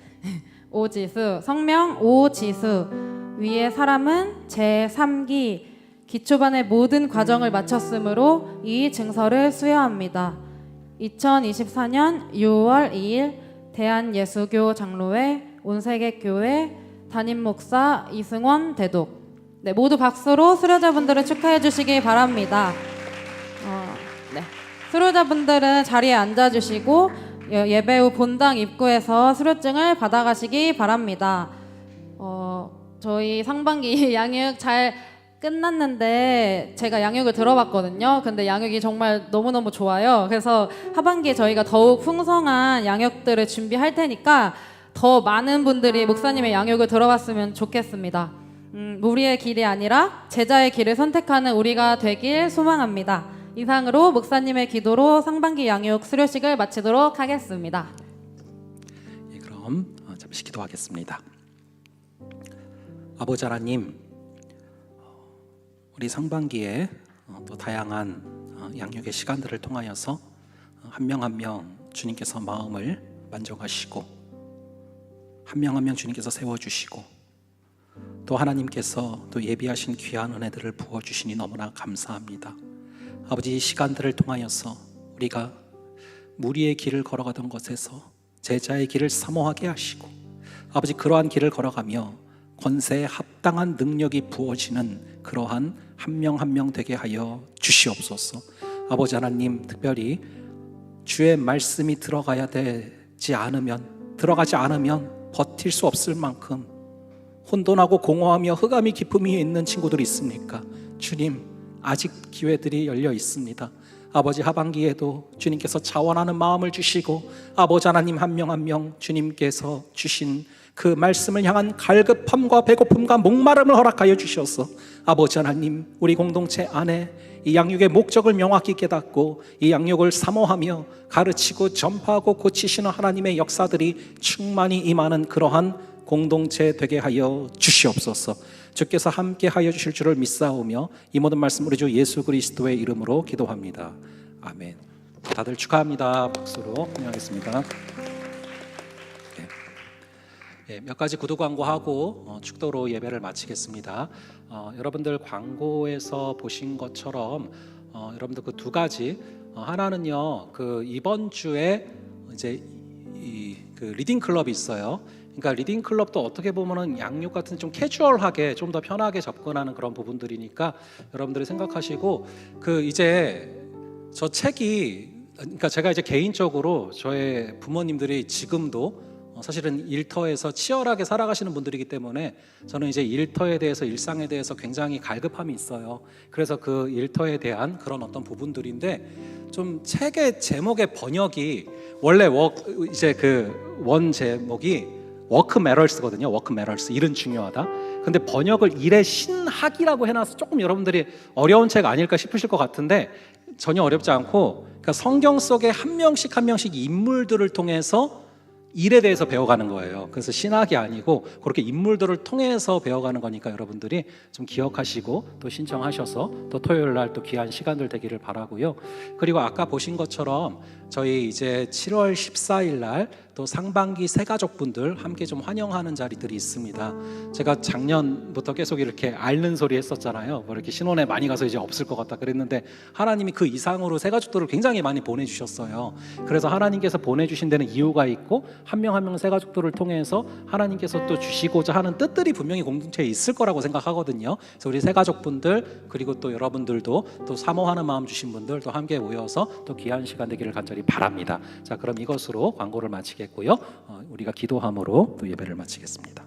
오지수, 성명 오지수. 위의 사람은 제3기 기초반의 모든 과정을 마쳤으므로 이 증서를 수여합니다. 2024년 6월 2일 대한예수교 장로회 온세계교회 담임 목사 이승원 대독. 네, 모두 박수로 수료자분들을 축하해 주시기 바랍니다. 네, 수료자분들은 자리에 앉아주시고 예배 후 본당 입구에서 수료증을 받아가시기 바랍니다. 저희 상반기 양육 잘 끝났는데 제가 양육을 들어봤거든요. 근데 양육이 정말 너무너무 좋아요. 그래서 하반기에 저희가 더욱 풍성한 양육들을 준비할 테니까 더 많은 분들이 목사님의 양육을 들어봤으면 좋겠습니다. 무리의 길이 아니라 제자의 길을 선택하는 우리가 되길 소망합니다. 이상으로 목사님의 기도로 상반기 양육 수료식을 마치도록 하겠습니다. 예, 그럼 잠시 기도하겠습니다. 아버지 하나님, 우리 상반기에 또 다양한 양육의 시간들을 통하여서 한 명 한 명 주님께서 마음을 만져가시고 한 명 한 명 주님께서 세워주시고 또 하나님께서 또 예비하신 귀한 은혜들을 부어주시니 너무나 감사합니다. 아버지, 이 시간들을 통하여서 우리가 무리의 길을 걸어가던 것에서 제자의 길을 사모하게 하시고 아버지, 그러한 길을 걸어가며 권세에 합당한 능력이 부어지는 그러한 한 명 한 명 되게 하여 주시옵소서. 아버지 하나님, 특별히 주의 말씀이 들어가지 않으면 버틸 수 없을 만큼 혼돈하고 공허하며 흑암이 깊음 위에 있는 친구들이 있습니까? 주님, 아직 기회들이 열려 있습니다. 아버지 하반기에도 주님께서 자원하는 마음을 주시고 아버지 하나님 한 명 한 명 주님께서 주신 그 말씀을 향한 갈급함과 배고픔과 목마름을 허락하여 주셔서 아버지 하나님 우리 공동체 안에 이 양육의 목적을 명확히 깨닫고 이 양육을 사모하며 가르치고 전파하고 고치시는 하나님의 역사들이 충만히 임하는 그러한 공동체 되게 하여 주시옵소서. 주께서 함께 하여 주실 줄을 믿사오며 이 모든 말씀 우리 주 예수 그리스도의 이름으로 기도합니다. 아멘. 다들 축하합니다. 박수로 환영하겠습니다. 몇 가지 구두 광고하고 축도로 예배를 마치겠습니다. 여러분들 광고에서 보신 것처럼 여러분들 그 두 가지 하나는요 그 이번 주에 이제 그 리딩 클럽이 있어요. 그러니까 리딩 클럽도 어떻게 보면은 양육 같은 좀 캐주얼하게 좀 더 편하게 접근하는 그런 부분들이니까 여러분들이 생각하시고 그 이제 저 책이 그러니까 제가 이제 개인적으로 저의 부모님들이 지금도 사실은 일터에서 치열하게 살아가시는 분들이기 때문에 저는 이제 일터에 대해서 일상에 대해서 굉장히 갈급함이 있어요. 그래서 그 일터에 대한 그런 어떤 부분들인데 좀 책의 제목의 번역이 원래 이제 그 원 제목이 워크 매럴스거든요. 워크 매럴스 일은 중요하다. 근데 번역을 일의 신학이라고 해놔서 조금 여러분들이 어려운 책 아닐까 싶으실 것 같은데 전혀 어렵지 않고 그러니까 성경 속에 한 명씩 한 명씩 인물들을 통해서 일에 대해서 배워가는 거예요. 그래서 신학이 아니고 그렇게 인물들을 통해서 배워가는 거니까 여러분들이 좀 기억하시고 또 신청하셔서 또 토요일 날 또 귀한 시간들 되기를 바라고요. 그리고 아까 보신 것처럼 저희 이제 7월 14일 날 또 상반기 새가족분들 함께 좀 환영하는 자리들이 있습니다. 제가 작년부터 계속 이렇게 앓는 소리 했었잖아요. 뭐 이렇게 신혼에 많이 가서 이제 없을 것 같다 그랬는데 하나님이 그 이상으로 새가족들을 굉장히 많이 보내주셨어요. 그래서 하나님께서 보내주신 데는 이유가 있고 한 명 한 명 새가족들을 통해서 하나님께서 또 주시고자 하는 뜻들이 분명히 공동체에 있을 거라고 생각하거든요. 그래서 우리 새가족분들 그리고 또 여러분들도 또 사모하는 마음 주신 분들 또 함께 모여서 또 귀한 시간 되기를 간절히 바랍니다. 자, 그럼 이것으로 광고를 마치겠고요. 우리가 기도함으로 또 예배를 마치겠습니다.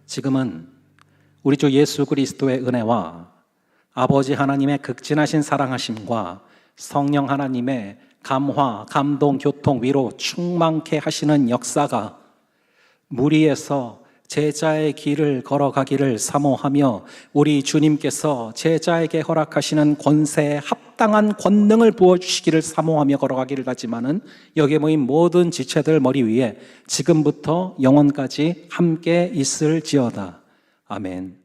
지금은 우리 주 예수 그리스도의 은혜와 아버지 하나님의 극진하신 사랑하심과 성령 하나님의 감화, 감동, 교통, 위로 충만케 하시는 역사가 무리에서 제자의 길을 걸어가기를 사모하며 우리 주님께서 제자에게 허락하시는 권세에 합당한 권능을 부어주시기를 사모하며 걸어가기를 하지만은 여기에 모인 모든 지체들 머리 위에 지금부터 영원까지 함께 있을지어다. 아멘.